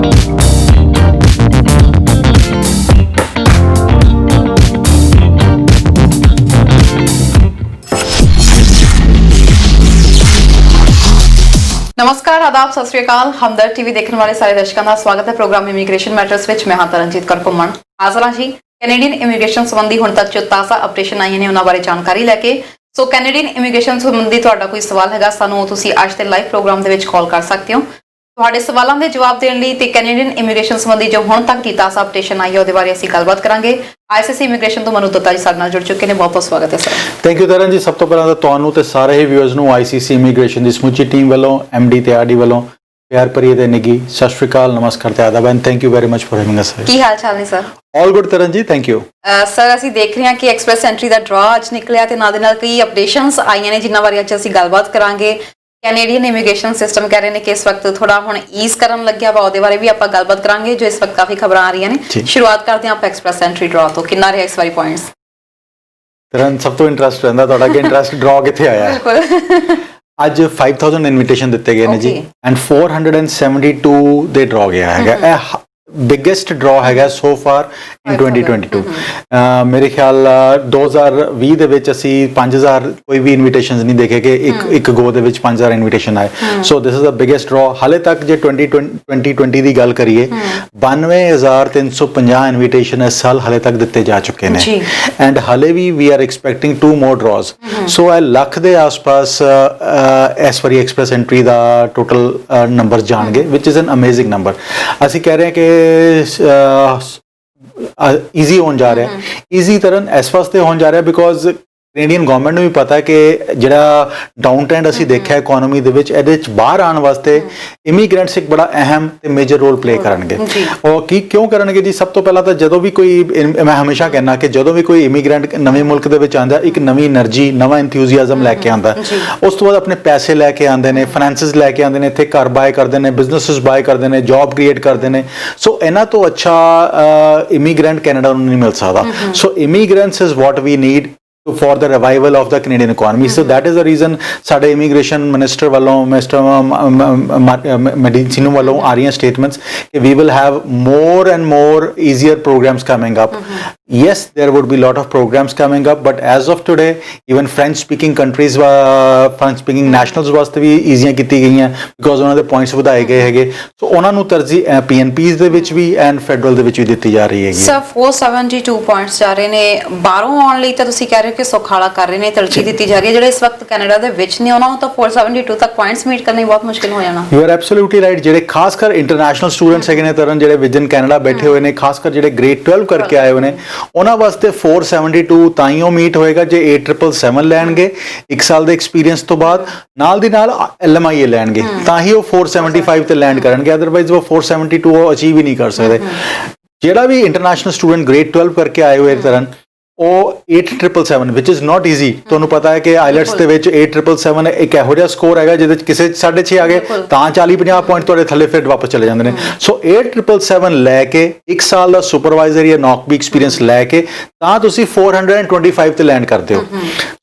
नमस्कार, आदाब, सत श्री अकाल। हमदर्द टीवी देखने वाले सारे दर्शकों का स्वागत है प्रोग्राम इमीग्रेशन मैटर्स विच। मैं हाँ तरनजीत कौर घुम्मण हाज़र हाँ जी। कैनेडियन इमीग्रेशन संबंधी हुण तक जो ताज़ा अपडेशन आई ने उन्हां बारे जानकारी लैके सो कैनेडियन इमीग्रेशन संबंधी तुहाडा कोई सवाल हैगा सानूं तुसीं अज दे लाइव प्रोग्राम दे विच कॉल कर सकते हो। ਤੁਹਾਡੇ ਸਵਾਲਾਂ ਦੇ ਜਵਾਬ ਦੇਣ ਲਈ ਤੇ ਕੈਨੇਡੀਅਨ ਇਮੀਗ੍ਰੇਸ਼ਨ ਸੰਬੰਧੀ ਜੋ ਹੁਣ ਤੱਕ ਦੀ ਤਾਜ਼ਾ ਅਪਡੇਸ਼ਨ ਆਈ ਹੈ ਉਹਦੇ ਬਾਰੇ ਅਸੀਂ ਗੱਲਬਾਤ ਕਰਾਂਗੇ। ਆਈਸੀਸੀ ਇਮੀਗ੍ਰੇਸ਼ਨ ਤੋਂ ਮਨੂ ਦੱਤਾ ਜੀ ਸਾਡੇ ਨਾਲ ਜੁੜ ਚੁੱਕੇ ਨੇ। ਬਹੁਤ ਬਹੁਤ ਸਵਾਗਤ ਹੈ ਸਰ। ਥੈਂਕ ਯੂ ਤਰਨ ਜੀ। ਸਭ ਤੋਂ ਪਹਿਲਾਂ ਤਾਂ ਤੁਹਾਨੂੰ ਤੇ ਸਾਰੇ ਹੀ ਵਿਊਅਰਸ ਨੂੰ ਆਈਸੀਸੀ ਇਮੀਗ੍ਰੇਸ਼ਨ ਦੀ ਸਮੁੱਚੀ ਟੀਮ ਵੱਲੋਂ ਐਮਡੀ ਤੇ ਆਰਡੀ ਵੱਲੋਂ ਪਿਆਰ ਭਰੀ ਤੇ ਨਿੱਘੀ ਸਤਿ ਸ਼੍ਰੀ ਅਕਾਲ, ਨਮਸਕਾਰ ਤੇ ਆਦਾਬ and thank you very much for having us. ਕੀ ਹਾਲ ਚਾਲ ਨੇ ਸਰ? ਆਲ ਗੁੱਡ ਤਰਨ ਜੀ, ਥੈਂਕ ਯੂ। ਸਰ ਅਸੀਂ ਦੇਖ ਰਹੇ ਹਾਂ ਕਿ ਐਕਸਪ੍ਰੈਸ ਐਂਟਰੀ ਦਾ ਡਰਾ ਅੱਜ ਨਿਕਲਿਆ ਤੇ ਨਾਲ ਦੇ ਨਾਲ ਕਈ ਅਪਡੇਸ਼ਨਸ ਆਈਆਂ ਨੇ ਜਿਨ੍ਹਾਂ ਬਾਰੇ ਅੱਜ ਅਸੀਂ ਗੱਲਬਾਤ ਕਰਾਂਗੇ। कैनेडियन इमीग्रेशन सिस्टम कह रहे हैं कि इस वक्त थोड़ा हुण ईज करन लग्या वा ਉਹਦੇ ਬਾਰੇ ਵੀ ਆਪਾਂ ਗੱਲਬਾਤ ਕਰਾਂਗੇ ਜੋ ਇਸ ਵਕਤ ਕਾਫੀ ਖਬਰਾਂ ਆ ਰਹੀਆਂ ਨੇ। ਸ਼ੁਰੂਆਤ ਕਰਦੇ ਹਾਂ ਆਪਾਂ ਐਕਸਪ੍ਰੈਸ ਐਂਟਰੀ ਡਰਾ ਤੋਂ। ਕਿੰਨਾ ਰਿਹਾ ਇਸ ਵਾਰੀ ਪੁਆਇੰਟਸ? ਤਰਨ ਸਭ ਤੋਂ ਇੰਟਰਸਟ ਰਹਿੰਦਾ ਤੁਹਾਡਾ ਕਿ ਇੰਟਰਸਟ ਡਰਾ ਕਿੱਥੇ ਆਇਆ ਹੈ। ਬਿਲਕੁਲ। ਅੱਜ 5000 ਇਨਵੀਟੇਸ਼ਨ ਦਿੱਤੇ ਗਏ ਨੇ ਜੀ ਐਂਡ 472 ਦੇ ਡਰਾ ਗਿਆ ਹੈਗਾ। ਇਹ ਬਿਗੇਸਟ ਡਰਾ ਹੈਗਾ ਸੋ ਫਾਰ ਇਨ 2022। ਮੇਰੇ ਖਿਆਲ 2020 ਦੇ ਵਿੱਚ ਅਸੀਂ 5000 ਕੋਈ ਵੀ ਇਨਵੀਟੇਸ਼ਨਸ ਨਹੀਂ ਦੇਖੇ ਕਿ ਇੱਕ ਗੋ ਦੇ ਵਿੱਚ 5000 ਇਨਵੀਟੇਸ਼ਨ ਆਏ। ਸੋ ਦਿਸ ਇਜ਼ ਦਾ ਬਿਗੇਸਟ ਡਰਾ। ਹਾਲੇ ਤੱਕ ਜੇ 2020 ਦੀ ਗੱਲ ਕਰੀਏ 92350 ਇਨਵੀਟੇਸ਼ਨ ਇਸ ਸਾਲ ਹਾਲੇ ਤੱਕ ਦਿੱਤੇ ਜਾ ਚੁੱਕੇ ਨੇ ਐਂਡ ਹਾਲੇ ਵੀ ਵੀ ਆਰ ਐਕਸਪੈਕਟਿੰਗ 2 ਮੋਰ ਡਰਾਜ਼। ਸੋ ਇਹ ਲੱਖ ਦੇ ਆਸ-ਪਾਸ ਇਸ ਵਾਰੀ ਐਕਸਪ੍ਰੈਸ ਐਂਟਰੀ ਦਾ ਟੋਟਲ ਨੰਬਰ ਜਾਣਗੇ ਵਿਚ ਇਜ਼ ਐਨ ਅਮੇਜ਼ਿੰਗ ਨੰਬਰ। ਅਸੀਂ ਕਹਿ ਰਹੇ ਹਾਂ ਕਿ ਈਜ਼ੀ ਹੋਣ ਜਾ ਰਿਹਾ। ਈਜ਼ੀ ਤਰਨ ਇਸ ਵਾਸਤੇ ਹੋਣ ਜਾ ਰਿਹਾ ਬਿਕੋਜ਼ ਕੈਨੇਡੀਅਨ ਗਵਰਨਮੈਂਟ ਨੂੰ ਵੀ ਪਤਾ ਹੈ ਕਿ ਜਿਹੜਾ ਡਾਊਨ ਟ੍ਰੈਂਡ ਅਸੀਂ ਦੇਖਿਆ ਇਕੋਨੋਮੀ ਦੇ ਵਿੱਚ ਇਹਦੇ ਵਿੱਚ ਬਾਹਰ ਆਉਣ ਵਾਸਤੇ ਇਮੀਗ੍ਰੈਂਟਸ ਇੱਕ ਬੜਾ ਅਹਿਮ ਤੇ ਮੇਜਰ ਰੋਲ ਪਲੇ ਕਰਨਗੇ। ਉਹ ਕਿਉਂ ਕਰਨਗੇ ਜੀ? ਸਭ ਤੋਂ ਪਹਿਲਾਂ ਤਾਂ ਜਦੋਂ ਵੀ ਕੋਈ, ਮੈਂ ਹਮੇਸ਼ਾ ਕਹਿੰਦਾ ਕਿ ਜਦੋਂ ਵੀ ਕੋਈ ਇਮੀਗ੍ਰੈਂਟ ਨਵੇਂ ਮੁਲਕ ਦੇ ਵਿੱਚ ਆਉਂਦਾ ਇੱਕ ਨਵੀਂ એનર્ਜੀ ਨਵਾਂ ਐਂਥੂਸੀਆਜ਼ਮ ਲੈ ਕੇ ਆਉਂਦਾ। ਉਸ ਤੋਂ ਬਾਅਦ ਆਪਣੇ ਪੈਸੇ ਲੈ ਕੇ ਆਉਂਦੇ ਨੇ, ਫਾਈਨੈਂਸਿਸ ਲੈ ਕੇ ਆਉਂਦੇ ਨੇ, ਇੱਥੇ ਘਰ ਬਾਏ ਕਰਦੇ ਨੇ, ਬਿਜ਼ਨੈਸਿਸ ਬਾਏ ਕਰਦੇ ਨੇ, ਜੌਬ ਕ੍ਰੀਏਟ ਕਰਦੇ ਨੇ। ਸੋ ਇਹਨਾਂ ਤੋਂ ਅੱਛਾ ਇਮੀਗ੍ਰੈਂਟ ਕੈਨੇਡਾ ਨੂੰ ਨਹੀਂ ਮਿਲ ਸਕਦਾ। So immigrants is what we need for the revival of the Canadian economy. So that is the reason ਸਾਡੇ immigration minister ਵੱਲੋਂ ਮਿਸਟਰ ਮੈਡੀਸਿਨੋ ਵੱਲੋਂ ਆ ਰਹੀਆਂ statements ਕਿ we will have more and more easier programs coming up. Yes, there would be lot of programs coming up, but as of today even French speaking countries French speaking nationals ਵਾਸਤੇ ਵੀ ਈਜ਼ੀਆਂ ਕੀਤੀ ਗਈਆਂ because ਉਹਨਾਂ ਦੇ points ਵਧਾਏ ਗਏ ਹੈਗੇ। ਸੋ ਉਹਨਾਂ ਨੂੰ ਤਰਜੀਹ PNPs ਦੇ ਵਿੱਚ ਵੀ ਐਂਡ ਫੈਡਰਲ ਦੇ ਵਿੱਚ ਵੀ ਦਿੱਤੀ ਜਾ ਰਹੀ ਹੈਗੀ। ਸਰ 472 ਪੁਆਇੰਟਸ ਜਾ ਰਹੇ ਨੇ ਬਾਹਰੋਂ ਆਉਣ ਲਈ ਤਾਂ ਤੁਸੀਂ ਕਹਿ ਰਹੇ ਹੋ ਕਿ ਸੌਖਾਲਾ ਕਰ ਰਹੇ ਨੇ, ਤਰਜੀਹ ਦਿੱਤੀ ਜਾ ਰਹੀ ਹੈ। ਜਿਹੜੇ ਇਸ ਵਕਤ ਕੈਨੇਡਾ ਦੇ ਵਿੱਚ ਨੇ ਉਹਨਾਂ ਨੂੰ ਤਾਂ 472 ਤੱਕ ਪੁਆਇੰਟਸ ਮੀਟ ਕਰਨੇ ਬਹੁਤ ਮੁਸ਼ਕਿਲ ਹੋ ਜਾਣਾ। You are absolutely right. ਜਿਹੜੇ ਖਾਸ ਕਰ ਇੰਟਰਨੈਸ਼ਨਲ ਸਟੂਡੈਂਟਸ ਹੈਗੇ ਨੇ ਤਰਨ, ਜਿਹੜੇ ਵਿਦਨ ਕੈਨੇਡਾ ਬੈਠੇ ਹੋਏ ਨੇ, ਖਾਸ ਕਰ ਜਿਹੜੇ ਗ੍ਰੇਡ 12 ਕਰਕੇ ਆਏ ਹੋਏ ਨੇ, ਉਹਨਾਂ ਵਾਸਤੇ 472 ਤਾਈਓ ਮੀਟ ਹੋਏਗਾ ਜੇ 8777 ਲੈਣਗੇ 1 ਸਾਲ ਦੇ ਐਕਸਪੀਰੀਅੰਸ ਤੋਂ ਬਾਅਦ, ਨਾਲ ਦੀ ਨਾਲ LMIA ਲੈਣਗੇ ਤਾਂ ਹੀ ਉਹ 475 ਤੇ ਲੈਂਡ ਕਰਨਗੇ। ਅਦਰਵਾਈਜ਼ ਉਹ 472 ਉਹ ਅਚੀਵ ਹੀ ਨਹੀਂ ਕਰ ਸਕਦੇ। ਜਿਹੜਾ ਵੀ ਇੰਟਰਨੈਸ਼ਨਲ ਸਟੂਡੈਂਟ ਗ੍ਰੇਡ 12 ਕਰਕੇ ਆਏ ਹੋਏ ਤਰਨ ਉਹ 8777 ਵਿਚ ਇਜ਼ ਨਾਟ ਈਜ਼ੀ। ਤੁਹਾਨੂੰ ਪਤਾ ਹੈ ਕਿ ਆਈਲੈਟਸ ਦੇ ਵਿੱਚ 8777 ਇੱਕ ਇਹੋ ਜਿਹਾ ਸਕੋਰ ਹੈਗਾ ਜਿਹਦੇ ਵਿੱਚ ਕਿਸੇ 6.5 ਆ ਗਏ ਤਾਂ 40-50 ਪੁਆਇੰਟ ਤੁਹਾਡੇ ਥੱਲੇ ਫਿਰ ਵਾਪਸ ਚਲੇ ਜਾਂਦੇ ਨੇ। ਸੋ 8777 ਲੈ ਕੇ 1 ਸਾਲ ਦਾ ਸੁਪਰਵਾਈਜ਼ਰ ਜਾਂ ਨੌਕ ਵੀ ਐਕਸਪੀਰੀਅੰਸ ਲੈ ਕੇ ਤਾਂ ਤੁਸੀਂ 425 ਤੇ ਲੈਂਡ ਕਰਦੇ ਹੋ।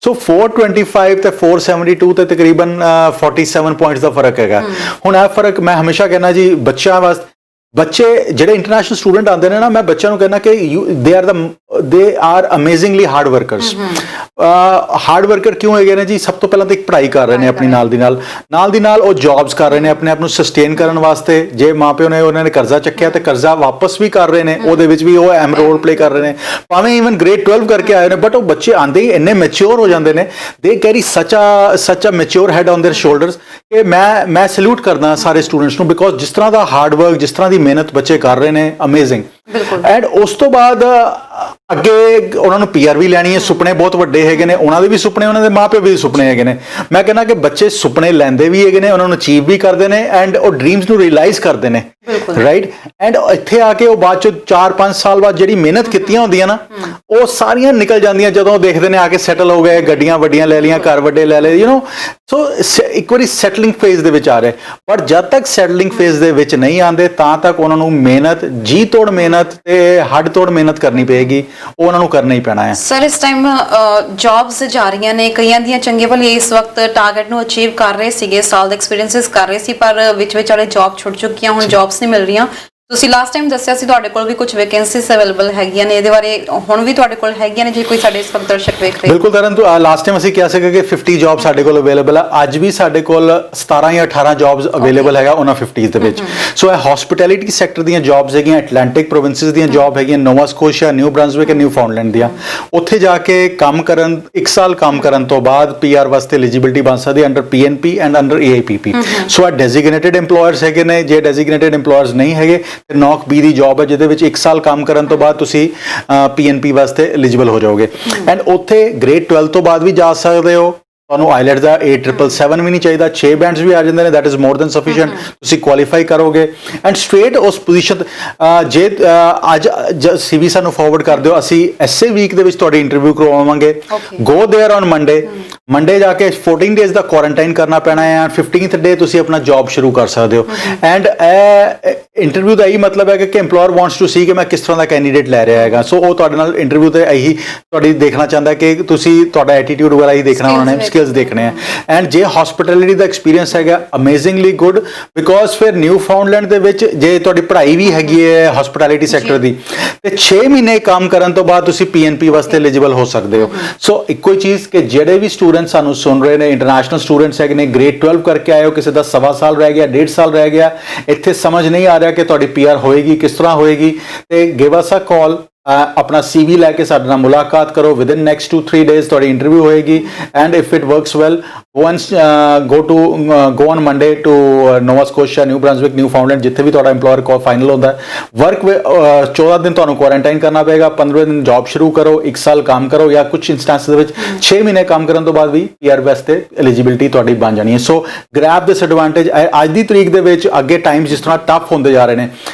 ਸੋ 425 ਤੇ 472 ਤੇ ਤਕਰੀਬਨ 47 ਪੁਆਇੰਟਸ ਦਾ ਫਰਕ ਹੈਗਾ। ਹੁਣ ਇਹ ਫਰਕ ਮੈਂ ਹਮੇਸ਼ਾ ਕਹਿੰਦਾ ਜੀ ਬੱਚਿਆਂ ਵਾਸਤੇ, ਬੱਚੇ ਜਿਹੜੇ ਇੰਟਰਨੈਸ਼ਨਲ ਸਟੂਡੈਂਟ ਆਉਂਦੇ ਨੇ ਨਾ, ਮੈਂ ਬੱਚਿਆਂ ਨੂੰ ਕਹਿੰਦਾ ਕਿ they are amazingly hard workers. Hard worker ਕਿਉਂ ਹੈਗੇ ਨੇ ਜੀ? ਸਭ ਤੋਂ ਪਹਿਲਾਂ ਤਾਂ ਇੱਕ ਪੜ੍ਹਾਈ ਕਰ ਰਹੇ ਨੇ ਆਪਣੀ ਨਾਲ ਦੀ ਨਾਲ ਉਹ ਜੌਬਸ ਕਰ ਰਹੇ ਨੇ ਆਪਣੇ ਆਪ ਨੂੰ ਸਸਟੇਨ ਕਰਨ ਵਾਸਤੇ। ਜੇ ਮਾਪਿਓ ਨੇ ਉਹਨਾਂ ਨੇ ਕਰਜ਼ਾ ਚੱਕਿਆ ਤੇ ਕਰਜ਼ਾ ਵਾਪਸ ਵੀ ਕਰ ਰਹੇ ਨੇ, ਉਹਦੇ ਵਿੱਚ ਵੀ ਉਹ ਅਹਿਮ ਰੋਲ ਪਲੇ ਕਰ ਰਹੇ ਨੇ। ਭਾਵੇਂ ਈਵਨ ਗ੍ਰੇਡ 12 ਕਰਕੇ ਆਏ ਨੇ ਬਟ ਉਹ ਬੱਚੇ ਆਉਂਦੇ ਹੀ ਇੰਨੇ ਮੈਚਿਓਰ ਹੋ ਜਾਂਦੇ ਨੇ। They carry such a mature head on their shoulders ਕਿ ਮੈਂ ਸੈਲੂਟ ਕਰਦਾ ਸਾਰੇ ਸਟੂਡੈਂਟਸ ਨੂੰ ਬਿਕੋਜ਼ ਜਿਸ ਤਰ੍ਹਾਂ ਦਾ ਹਾਰਡ ਵਰਕ, ਜਿਸ ਤਰ੍ਹਾਂ ਦੀ ਮਿਹਨਤ ਬੱਚੇ ਕਰ ਰਹੇ ਨੇ, ਅਮੇਜ਼ਿੰਗ। ਐਂਡ ਉਸ ਤੋਂ ਬਾਅਦ ਅੱਗੇ ਉਹਨਾਂ ਨੂੰ PR ਵੀ ਲੈਣੀ ਹੈ। ਸੁਪਨੇ ਬਹੁਤ ਵੱਡੇ ਹੈਗੇ ਨੇ, ਉਹਨਾਂ ਦੇ ਵੀ ਸੁਪਨੇ, ਉਹਨਾਂ ਦੇ ਮਾਪੇ ਵੀ ਸੁਪਨੇ ਹੈਗੇ ਨੇ। ਮੈਂ ਕਹਿੰਦਾ ਕਿ ਬੱਚੇ ਸੁਪਨੇ ਲੈਂਦੇ ਵੀ ਹੈਗੇ ਨੇ, ਉਹਨਾਂ ਨੂੰ ਅਚੀਵ ਵੀ ਕਰਦੇ ਨੇ ਐਂਡ ਉਹ ਡ੍ਰੀਮਸ ਨੂੰ ਰਿਅਲਾਈਜ਼ ਕਰਦੇ ਨੇ, ਰਾਈਟ। ਐਂਡ ਇੱਥੇ ਆ ਕੇ ਉਹ ਬਾਅਦ ਚੋਂ 4-5 ਸਾਲ ਬਾਅਦ ਜਿਹੜੀ ਮਿਹਨਤ ਕੀਤੀਆਂ ਹੁੰਦੀਆਂ ਨਾ ਉਹ ਸਾਰੀਆਂ ਨਿਕਲ ਜਾਂਦੀਆਂ ਜਦੋਂ ਦੇਖਦੇ ਨੇ ਆ ਕੇ ਸੈਟਲ ਹੋ ਗਏ, ਗੱਡੀਆਂ ਵੱਡੀਆਂ ਲੈ ਲਈਆਂ, ਘਰ ਵੱਡੇ ਲੈ ਲਏ, ਸੋ ਇੱਕ ਵਾਰੀ ਸੈਟਲਿੰਗ ਫੇਜ਼ ਦੇ ਵਿੱਚ ਆ ਰਹੇ। ਪਰ ਜਦ ਤੱਕ ਸੈਟਲਿੰਗ ਫੇਜ਼ ਦੇ ਵਿੱਚ ਨਹੀਂ ਆਉਂਦੇ ਤਾਂ ਤੱਕ ਉਹਨਾਂ ਨੂੰ ਮਿਹਨਤ, ਜੀ ਤੋੜ ਮਿਹਨਤ ਤੇ ਹੱਡ ਤੋੜ ਮਿਹਨਤ ਕਰਨੀ ਪਏਗੀ। ਉਹ ਉਹਨਾਂ ਨੂੰ ਕਰਨਾ ਹੀ ਪੈਣਾ ਹੈ। ਸਰ ਇਸ ਟਾਈਮ ਜੌਬਸ ਜਾ ਰਹੀਆਂ ਨੇ, ਕਈਆਂ ਦੀਆਂ ਚੰਗੇ ਭਲੇ ਇਸ ਵਕਤ ਟਾਰਗੇਟ ਨੂੰ ਅਚੀਵ ਕਰ ਰਹੇ ਸੀਗੇ, ਸਾਲ ਦੇ ਐਕਸਪੀਰੀਐਂਸਿਸ ਕਰ ਰਹੇ ਸੀ, ਪਰ ਵਿੱਚ ਵਾਲੇ ਜੌਬ ਛੁੱਟ ਚੁੱਕੀਆਂ, ਹੁਣ ਜੌਬਸ ਨਹੀਂ ਮਿਲ ਰਹੀਆਂ। ਤੁਸੀਂ ਲਾਸਟ ਟਾਈਮ ਦੱਸਿਆ ਸੀ ਤੁਹਾਡੇ ਕੋਲ ਵੀ ਕੁਝ ਵੈਕੈਂਸੀਜ਼ ਅਵੇਲੇਬਲ ਹੈਗੀਆਂ ਨੇ, ਇਹਦੇ ਬਾਰੇ ਹੁਣ ਵੀ ਤੁਹਾਡੇ ਕੋਲ ਹੈਗੀਆਂ ਨੇ ਜੇ ਕੋਈ ਸਾਡੇ ਇਸ ਵਕਤ ਦਰਸ਼ਕ ਵੇਖ ਰਹੇ? ਬਿਲਕੁਲ ਤਰਨ, ਲਾਸਟ ਟਾਈਮ ਅਸੀਂ ਕਿਹਾ ਸੀਗਾ ਕਿ 50 ਜੌਬ ਸਾਡੇ ਕੋਲ ਅਵੇਲੇਬਲ ਆ। ਅੱਜ ਵੀ ਸਾਡੇ ਕੋਲ 17 ਜਾਂ 18 ਜੌਬਸ ਅਵੇਲੇਬਲ ਹੈਗਾ ਉਹਨਾਂ 50 ਦੇ ਵਿੱਚ। ਸੋ ਇਹ ਹਸਪਿਟੈਲਿਟੀ ਸੈਕਟਰ ਦੀਆਂ ਜੌਬਸ ਹੈਗੀਆਂ, ਐਟਲਾਂਟਿਕ ਪ੍ਰੋਵਿੰਸਿਸ ਦੀਆਂ ਜੌਬ ਹੈਗੀਆਂ, ਨੋਵਾ ਸਕੋਸ਼ੀਆ, ਨਿਊ ਬ੍ਰੰਸਵਿਕ ਤੇ ਨਿਊ ਫਾਊਂਡਲੈਂਡ ਦੀਆਂ। ਉੱਥੇ ਜਾ ਕੇ ਕੰਮ ਕਰਨ, 1 ਸਾਲ ਕੰਮ ਕਰਨ ਤੋਂ ਬਾਅਦ ਪੀਆਰ ਵਾਸਤੇ ਐਲੀਜੀਬਿਲਟੀ ਬਣ ਸਕਦੀ ਹੈ ਅੰਡਰ ਪੀਐਨਪੀ ਐਂਡ ਅੰਡਰ ਏਆਈਪੀਪੀ। ਸੋ ਇਹ ਡੈਜ਼ਿਗਨੇਟਿਡ EMPLOYERS ਹੈਗੇ ਨੇ। ਜੇ ਡੈਜ਼ਿਗਨੇਟਿਡ EMPLOYERS ਨਹੀਂ ਹੈਗੇ ਤੇ ਨੌਕ ਬੀ ਦੀ ਜੌਬ ਹੈ ਜਿਹਦੇ ਵਿੱਚ 1 ਸਾਲ ਕੰਮ ਕਰਨ ਤੋਂ ਬਾਅਦ ਤੁਸੀਂ ਪੀਐਨਪੀ ਵਾਸਤੇ ਐਲੀਜੀਬਲ ਹੋ ਜਾਓਗੇ। ਐਂਡ ਉੱਥੇ ਗ੍ਰੇਡ 12 ਤੋਂ ਬਾਅਦ ਵੀ ਜਾ ਸਕਦੇ ਹੋ। ਤੁਹਾਨੂੰ ਆਈਲੈਟਸ ਦਾ 8777 ਵੀ ਨਹੀਂ ਚਾਹੀਦਾ, 6 ਬੈਂਡਸ ਵੀ ਆ ਜਾਂਦੇ ਨੇ, that is more than sufficient. ਤੁਸੀਂ ਕੁਆਲੀਫਾਈ ਕਰੋਗੇ ਐਂਡ ਸਟ੍ਰੇਟ ਉਸ ਪੋਜੀਸ਼ਨ ਜੇ ਅੱਜ ਸੀਵੀ ਸਾਨੂੰ ਫਾਰਵਰਡ ਕਰ ਦਿਓ, ਅਸੀਂ ਐਸੇ ਵੀਕ ਦੇ ਵਿੱਚ ਤੁਹਾਡੀ ਇੰਟਰਵਿਊ ਕਰਵਾਵਾਂਗੇ। ਗੋ देयर ਔਨ ਮੰਡੇ ਜਾ ਕੇ 14 ਡੇਜ਼ ਦਾ ਕੁਆਰੰਟਾਈਨ ਕਰਨਾ ਪੈਣਾ ਹੈ। 15th ਡੇ ਤੁਸੀਂ ਆਪਣਾ ਜੌਬ ਸ਼ੁਰੂ ਕਰ ਸਕਦੇ ਹੋ। ਐਂਡ ਇੰਟਰਵਿਊ ਦਾ ਇਹੀ ਮਤਲਬ ਹੈ ਕਿ EMPLOYER ਵਾਂਟਸ ਟੂ ਸੀ ਕਿ ਮੈਂ ਕਿਸ ਤਰ੍ਹਾਂ ਦਾ ਕੈਂਡੀਡੇਟ ਲੈ ਰਿਹਾ ਹੈਗਾ। ਸੋ ਉਹ ਤੁਹਾਡੇ ਨਾਲ ਇੰਟਰਵਿਊ ਤੇ ਇਹੀ ਤੁਹਾਡੀ ਦੇਖਣਾ ਚਾਹੁੰਦਾ ਕਿ ਤੁਸੀਂ ਤੁਹਾਡਾ ਐਟੀਟਿਊਡ ਵਗੈਰਾ ਹੀ ਦੇਖਣਾ ਉਹਨਾਂ ਨੇ, ਸਕਿੱਲਸ ਦੇਖਣੇ ਆ। ਐਂਡ ਜੇ ਹਸਪਿਟੈਲਿਟੀ ਦਾ ਐਕਸਪੀਰੀਅੰਸ ਹੈਗਾ ਅਮੇਜ਼ਿੰਗਲੀ ਗੁੱਡ, ਬਿਕੋਜ਼ ਫਿਰ ਨਿਊ ਫਾਊਂਡਲੈਂਡ ਦੇ ਵਿੱਚ ਜੇ ਤੁਹਾਡੀ ਪੜ੍ਹਾਈ ਵੀ ਹੈਗੀ ਹੈ ਹਸਪਿਟੈਲਿਟੀ ਸੈਕਟਰ ਦੀ ਤੇ 6 ਮਹੀਨੇ ਕੰਮ ਕਰਨ ਤੋਂ ਬਾਅਦ ਤੁਸੀਂ ਪੀਐਨਪੀ ਵਾਸਤੇ ਐਲੀਜੀਬਲ ਹੋ ਸਕਦੇ ਹੋ। ਸੋ ਇੱਕੋ ਹੀ ਚੀਜ਼ ਕਿ ਜਿਹੜੇ ਵੀ ਸਟੂਡੈਂਟ ਸਾਨੂੰ ਸੁਣ ਰਹੇ ਨੇ, ਇੰਟਰਨੈਸ਼ਨਲ ਸਟੂਡੈਂਟਸ ਹੈਗੇ ਨੇ, ਗ੍ਰੇਡ 12 ਕਰਕੇ ਆਏ ਹੋ, ਕਿਸੇ ਦਾ 1.25 ਸਾਲ ਰਹਿ ਗਿਆ, 1.5 ਸਾਲ ਰਹਿ ਗਿਆ, ਇੱਥੇ ਸਮਝ ਨਹੀਂ ਆ ਰਿਹਾ ਕਿ ਤੁਹਾਡੀ ਪੀਆਰ ਹੋਏਗੀ ਕਿਸ ਤਰ੍ਹਾਂ ਹੋਏਗੀ, ਤੇ ਗਿਵ ਅਸ ਅ ਕਾਲ। ਆਪਣਾ CV ਲੈ ਕੇ ਸਾਡੇ ਨਾਲ ਮੁਲਾਕਾਤ ਕਰੋ। ਵਿਦਿਨ ਨੈਕਸਟ 2-3 ਡੇਜ਼ ਤੁਹਾਡੀ ਇੰਟਰਵਿਊ ਹੋਏਗੀ। And if it works well go on Monday to Nova Scotia, New Brunswick, New Foundland, ਜਿੱਥੇ ਵੀ ਤੁਹਾਡਾ EMPLOYER ਕਾਲ ਫਾਈਨਲ ਹੁੰਦਾ ਹੈ। ਵਰਕ 14 ਦਿਨ ਤੁਹਾਨੂੰ ਕੁਆਰੰਟਾਈਨ ਕਰਨਾ ਪਏਗਾ, 15 ਦਿਨ ਜੌਬ ਸ਼ੁਰੂ ਕਰੋ, 1 ਸਾਲ ਕੰਮ ਕਰੋ, ਜਾਂ ਕੁਝ ਇੰਸਟੈਂਸ ਦੇ ਵਿੱਚ 6 ਮਹੀਨੇ ਕੰਮ ਕਰਨ ਤੋਂ ਬਾਅਦ ਵੀ ਪੀਆਰ ਵਾਸਤੇ ਐਲੀਜੀਬਿਲਟੀ ਤੁਹਾਡੀ ਬਣ ਜਾਣੀ ਹੈ। ਸੋ ਗ੍ਰੈਬ ਦਿਸ ਐਡਵਾਂਟੇਜ। ਅੱਜ ਦੀ ਤਰੀਕ ਦੇ ਵਿੱਚ ਅੱਗੇ ਟਾਈਮ ਜਿਸ ਤਰ੍ਹਾਂ ਟਫ ਹੁੰਦੇ ਜਾ ਰਹੇ ਨੇ,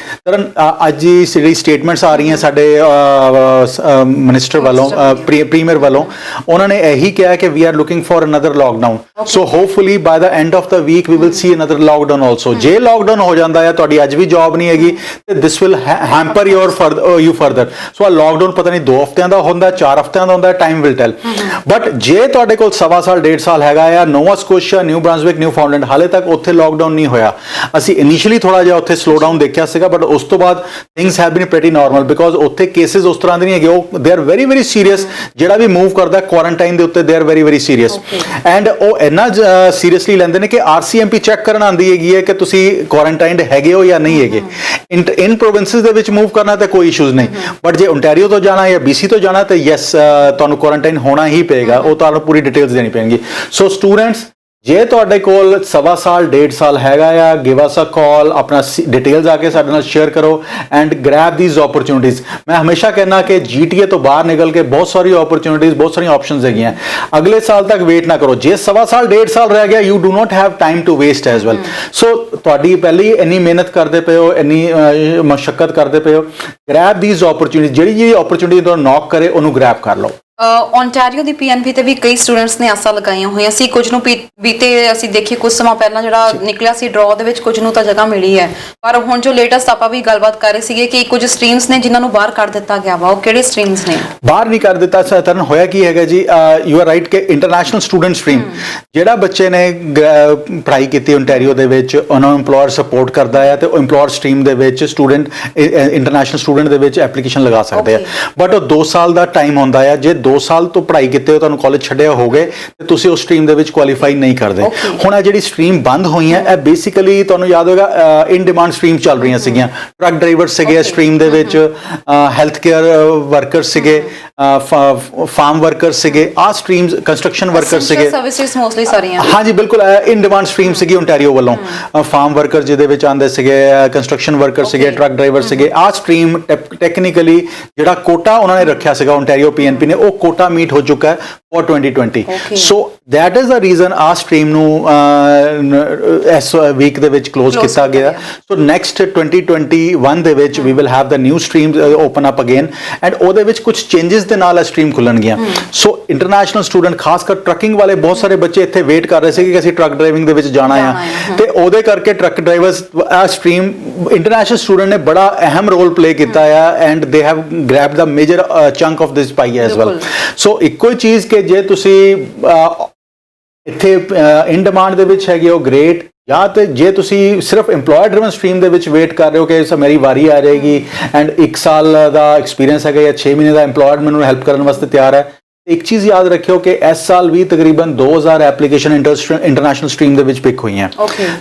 ਤਰਨ ਅੱਜ ਦੀ ਜਿਹੜੀ ਸਟੇਟਮੈਂਟਸ ਆ ਰਹੀਆਂ ਸਾਡੇ ਮਿਨਿਸਟਰ ਵੱਲੋਂ, ਪ੍ਰੀਮੀਅਰ ਵੱਲੋਂ, ਉਹਨਾਂ ਨੇ ਇਹੀ ਕਿਹਾ ਕਿ we are looking for another lockdown. So hopefully by the end of the week we will see another lockdown also. ਜੇ ਲਾਕਡਾਊਨ ਹੋ ਜਾਂਦਾ ਹੈ, ਤੁਹਾਡੀ ਅੱਜ ਵੀ ਜੌਬ ਨਹੀਂ ਹੈਗੀ, ਤੇ this will hamper you further. So ਆ ਲਾਕਡਾਊਨ ਪਤਾ ਨਹੀਂ 2 ਹਫ਼ਤਿਆਂ ਦਾ ਹੁੰਦਾ, 4 ਹਫ਼ਤਿਆਂ ਦਾ ਹੁੰਦਾ, ਟਾਈਮ ਵਿਲ ਟੈਲ। ਬਟ ਜੇ ਤੁਹਾਡੇ ਕੋਲ 1.25 ਸਾਲ 1.5 ਸਾਲ ਹੈਗਾ ਆ, ਨੋਵਾ ਸਕੋਸ਼ੀਆ, ਨਿਊ ਬ੍ਰੰਸਵਿਕ, ਨਿਊ ਫਾਊਂਡਲੈਂਡ, ਹਾਲੇ ਤੱਕ ਉੱਥੇ ਲਾਕਡਾਊਨ ਨਹੀਂ ਹੋਇਆ। ਅਸੀਂ ਇਨੀਸ਼ੀਅਲੀ ਥੋੜਾ ਜਿਹਾ ਉੱਥੇ ਸਲੋ ਡਾਊਨ ਦੇਖਿਆ ਸੀਗਾ, ਬਟ ਉਸ ਤੋਂ ਬਾਅਦ things have been pretty normal, because ਉੱਥੇ ਕੇਸਿਸ ਉਸ ਤਰ੍ਹਾਂ ਦੇ ਨਹੀਂ ਹੈਗੇ। ਉਹ they are very very serious. ਜਿਹੜਾ ਵੀ ਮੂਵ ਕਰਦਾ ਕੁਆਰੰਟਾਈਨ ਦੇ ਉੱਤੇ, they are very very serious. And ਉਹ ਇੰਨਾ ਸੀਰੀਅਸਲੀ ਲੈਂਦੇ ਨੇ ਕਿ RCMP ਚੈੱਕ ਕਰਨ ਆਉਂਦੀ ਹੈਗੀ ਹੈ ਕਿ ਤੁਸੀਂ ਕੁਆਰੰਟਾਈਨਡ ਹੈਗੇ ਹੋ ਜਾਂ ਨਹੀਂ ਹੈਗੇ। ਇਨ ਪ੍ਰੋਵਿੰਸਿਸ ਦੇ ਵਿੱਚ ਮੂਵ ਕਰਨਾ ਤਾਂ ਕੋਈ ਇਸ਼ੂਜ਼ ਨਹੀਂ, ਬਟ ਜੇ ਓਨਟਾਰੀਓ ਤੋਂ ਜਾਣਾ ਜਾਂ BC ਤੋਂ ਜਾਣਾ ਤਾਂ ਯੈਸ ਤੁਹਾਨੂੰ ਕੁਆਰੰਟਾਈਨ ਹੋਣਾ ਹੀ ਪਏਗਾ। ਉਹ ਤੁਹਾਨੂੰ ਪੂਰੀ ਡਿਟੇਲਸ ਦੇਣੀ ਪੈਣਗੀ। ਸੋ ਸਟੂਡੈਂਟਸ, ਜੇ ਤੁਹਾਡੇ ਕੋਲ 1.25 ਸਾਲ 1.5 ਸਾਲ ਹੈਗਾ ਆ, ਗਿਵ ਅਸ ਅ ਕਾਲ, ਆਪਣਾ ਡਿਟੇਲਸ ਆ ਕੇ ਸਾਡੇ ਨਾਲ ਸ਼ੇਅਰ ਕਰੋ ਐਂਡ ਗ੍ਰੈਬ ਥੀਸ ਓਪਰਚੁਨਿਟੀਜ਼। ਮੈਂ ਹਮੇਸ਼ਾ ਕਹਿੰਦਾ ਕਿ GTA ਤੋਂ ਬਾਹਰ ਨਿਕਲ ਕੇ ਬਹੁਤ ਸਾਰੀ ਓਪਰਚੁਨਿਟੀਜ਼, ਬਹੁਤ ਸਾਰੀਆਂ ਆਪਸ਼ਨਸ ਹੈਗੀਆਂ। ਅਗਲੇ ਸਾਲ ਤੱਕ ਵੇਟ ਨਾ ਕਰੋ। ਜੇ 1.25 ਸਾਲ 1.5 ਸਾਲ ਰਹਿ ਗਿਆ, you do not have time to waste as well. So ਤੁਹਾਡੀ ਪਹਿਲੀ ਇੰਨੀ ਮਿਹਨਤ ਕਰਦੇ ਪਏ ਹੋ, ਇੰਨੀ ਮਸ਼ੱਕਤ ਕਰਦੇ ਪਏ ਹੋ, ਗ੍ਰੈਬ ਥੀਸ ਓਪਰਚੁਨਿਟੀਜ਼। ਜਿਹੜੀ ਓਪਰਚੁਨਿਟੀ ਤੁਹਾਨੂੰ ਨੌਕ ਕਰੇ ਉਹਨੂੰ ਗ੍ਰੈਬ ਕਰ ਲਓ। ਓਨਟਾਰੀਓ ਦੀ PNP ਤੇ ਵੀ ਕਈ ਸਟੂਡੈਂਟਸ ਨੇ ਆਸਾਂ ਲਗਾਈਆਂ ਹੋਈਆਂ ਸੀ। ਕੁਝ ਨੂੰ ਬੀਤੇ ਅਸੀਂ ਦੇਖੀਏ ਕੁਝ ਸਮਾਂ ਪਹਿਲਾਂ ਜਿਹੜਾ ਨਿਕਲਿਆ ਸੀ ਡਰਾਅ ਦੇ ਵਿੱਚ, ਕੁਝ ਨੂੰ ਤਾਂ ਜਗ੍ਹਾ ਮਿਲੀ ਹੈ, ਪਰ ਹੁਣ ਜੋ ਲੇਟੈਸਟ ਆਪਾਂ ਵੀ ਗੱਲਬਾਤ ਕਰ ਰਹੇ ਸੀਗੇ ਕਿ ਕੁਝ ਸਟਰੀਮਸ ਨੇ ਜਿਨ੍ਹਾਂ ਨੂੰ ਬਾਹਰ ਕੱਢ ਦਿੱਤਾ ਗਿਆ ਵਾ। ਉਹ ਕਿਹੜੇ ਸਟਰੀਮਸ ਨੇ? ਬਾਹਰ ਨਹੀਂ ਕਰ ਦਿੱਤਾ ਤਰਨ, ਹੋਇਆ ਕੀ ਹੈਗਾ ਜੀ, ਯੂ ਆਰ ਰਾਈਟ ਕਿ ਇੰਟਰਨੈਸ਼ਨਲ ਸਟੂਡੈਂਟ ਸਟਰੀਮ, ਜਿਹੜਾ ਬੱਚੇ ਨੇ ਪੜ੍ਹਾਈ ਕੀਤੀ ਓਨਟਾਰੀਓ ਦੇ ਵਿੱਚ, ਉਹਨਾਂ ਨੂੰ EMPLOYER ਸਪੋਰਟ ਕਰਦਾ ਹੈ ਤੇ ਉਹ EMPLOYER ਸਟਰੀਮ ਦੇ ਵਿੱਚ ਸਟੂਡੈਂਟ, ਇੰਟਰਨੈਸ਼ਨਲ ਸਟੂਡੈਂਟ ਦੇ ਵਿੱਚ ਐਪਲੀਕੇਸ਼ਨ ਲਗਾ ਸਕਦੇ ਆ। ਬਟ ਉਹ 2 ਸਾਲ ਦਾ ਟਾਈਮ ਹੁੰਦਾ ਆ। ਜੇ 2 ਸਾਲ ਤੋਂ ਪੜ੍ਹਾਈ ਕੀਤੇ ਹੋ, ਤੁਹਾਨੂੰ ਕਾਲਜ ਛੱਡਿਆ ਹੋ ਗਏ ਤੇ ਤੁਸੀਂ ਉਸ ਸਟਰੀਮ ਦੇ ਵਿੱਚ ਕੁਆਲੀਫਾਈ ਨਹੀਂ ਕਰਦੇ। ਹੁਣ ਇਹ ਜਿਹੜੀ ਸਟਰੀਮ ਬੰਦ ਹੋਈਆਂ, ਇਹ ਬੇਸਿਕਲੀ ਤੁਹਾਨੂੰ ਯਾਦ ਹੋਏਗਾ ਇਨ ਡਿਮਾਂਡ ਸਟਰੀਮ ਚੱਲ ਰਹੀਆਂ ਸੀਗੀਆਂ। ਟਰੱਕ ਡਰਾਈਵਰ ਸੀਗੇ ਸਟਰੀਮ ਦੇ ਵਿੱਚ, ਹੈਲਥ ਕੇਅਰ ਵਰਕਰ ਸੀਗੇ, ਫਾਰਮ ਵਰਕਰ ਸੀਗੇ, ਆਹ ਸਟਰੀਮਸ, ਕੰਸਟਰਕਸ਼ਨ ਵਰਕਰ ਸੀਗੇ, ਸਰਵਿਸਿਜ਼ ਮੋਸਟਲੀ ਸਾਰੀਆਂ। ਹਾਂਜੀ ਬਿਲਕੁਲ ਇਨ ਡਿਮਾਂਡ ਸਟਰੀਮ ਸੀਗੀ ਓਨਟਾਰੀਓ ਵੱਲੋਂ। ਫਾਰਮ ਵਰਕਰ ਜਿਹਦੇ ਵਿੱਚ ਆਉਂਦੇ ਸੀਗੇ, ਕੰਸਟਰਕਸ਼ਨ ਵਰਕਰ ਸੀਗੇ, ਟਰੱਕ ਡਰਾਈਵਰ ਸੀਗੇ। ਆਹ ਸਟਰੀਮ ਟੈਕਨੀਕਲੀ ਜਿਹੜਾ ਕੋਟਾ ਉਹਨਾਂ ਨੇ ਰੱਖਿਆ ਸੀਗਾ ਓਨਟਾਰੀਓ PNP ਨੇ, ਉਹ ਕੋਟਾ ਮੀਟ ਹੋ ਚੁੱਕਾ ਹੈ for 2020। So that is the reason ਆ ਸਟਰੀਮ ਨੂੰ ਇਸ ਵੀਕ ਦੇ ਵਿੱਚ ਕਲੋਜ਼ ਕੀਤਾ ਗਿਆ। ਸੋ ਨੈਕਸਟ 2021 ਦੇ ਵਿੱਚ we will have the new streams open up again and ਉਹਦੇ ਵਿੱਚ ਕੁਝ ਚੇਂਜਸ ਦੇ ਨਾਲ ਇਹ ਸਟਰੀਮ ਖੁੱਲਣਗੀਆਂ। ਸੋ ਇੰਟਰਨੈਸ਼ਨਲ ਸਟੂਡੈਂਟ, ਖਾਸ ਕਰ ਟਰੱਕਿੰਗ ਵਾਲੇ ਬਹੁਤ ਸਾਰੇ ਬੱਚੇ ਇੱਥੇ ਵੇਟ ਕਰ ਰਹੇ ਸੀ ਕਿ ਅਸੀਂ ਟਰੱਕ ਡਰਾਈਵਿੰਗ ਦੇ ਵਿੱਚ ਜਾਣਾ ਆ, ਤੇ ਉਹਦੇ ਕਰਕੇ ਟਰੱਕ ਡਰਾਈਵਰਸ ਆ ਸਟਰੀਮ ਇੰਟਰਨੈਸ਼ਨਲ ਸਟੂਡੈਂਟ ਨੇ ਬੜਾ ਅਹਿਮ ਰੋਲ ਪਲੇ ਕੀਤਾ ਆ and they have grabbed the major chunk of this pie as well. So ਇੱਕੋ ਹੀ ਚੀਜ਼ ਕਿ ਜੇ ਤੁਸੀਂ ਇੱਥੇ ਇਨ ਡਿਮਾਂਡ ਦੇ ਵਿੱਚ ਹੈਗੇ ਉਹ ਗ੍ਰੇਟ, ਜਾਂ ਤੇ ਜੇ ਤੁਸੀਂ ਸਿਰਫ EMPLOYER ਡਰਿਵਨ ਸਟਰੀਮ ਦੇ ਵਿੱਚ ਵੇਟ ਕਰ ਰਹੇ ਹੋ ਕਿ ਮੇਰੀ ਵਾਰੀ ਆ ਜਾਏਗੀ ਐਂਡ 1 ਸਾਲ ਦਾ ਐਕਸਪੀਰੀਅੰਸ ਹੈਗਾ ਜਾਂ 6 ਮਹੀਨੇ ਦਾ EMPLOYER ਮੈਨੂੰ ਹੈਲਪ ਕਰਨ ਵਾਸਤੇ ਤਿਆਰ ਹੈ। ਇੱਕ ਚੀਜ਼ ਯਾਦ ਰੱਖਿਓ ਕਿ ਇਸ ਸਾਲ ਵੀ ਤਕਰੀਬਨ 2000 ਐਪਲੀਕੇਸ਼ਨ ਇੰਟਰਨੈਸ਼ਨਲ ਸਟਰੀਮ ਦੇ ਵਿੱਚ ਪਿਕ ਹੋਈਆਂ।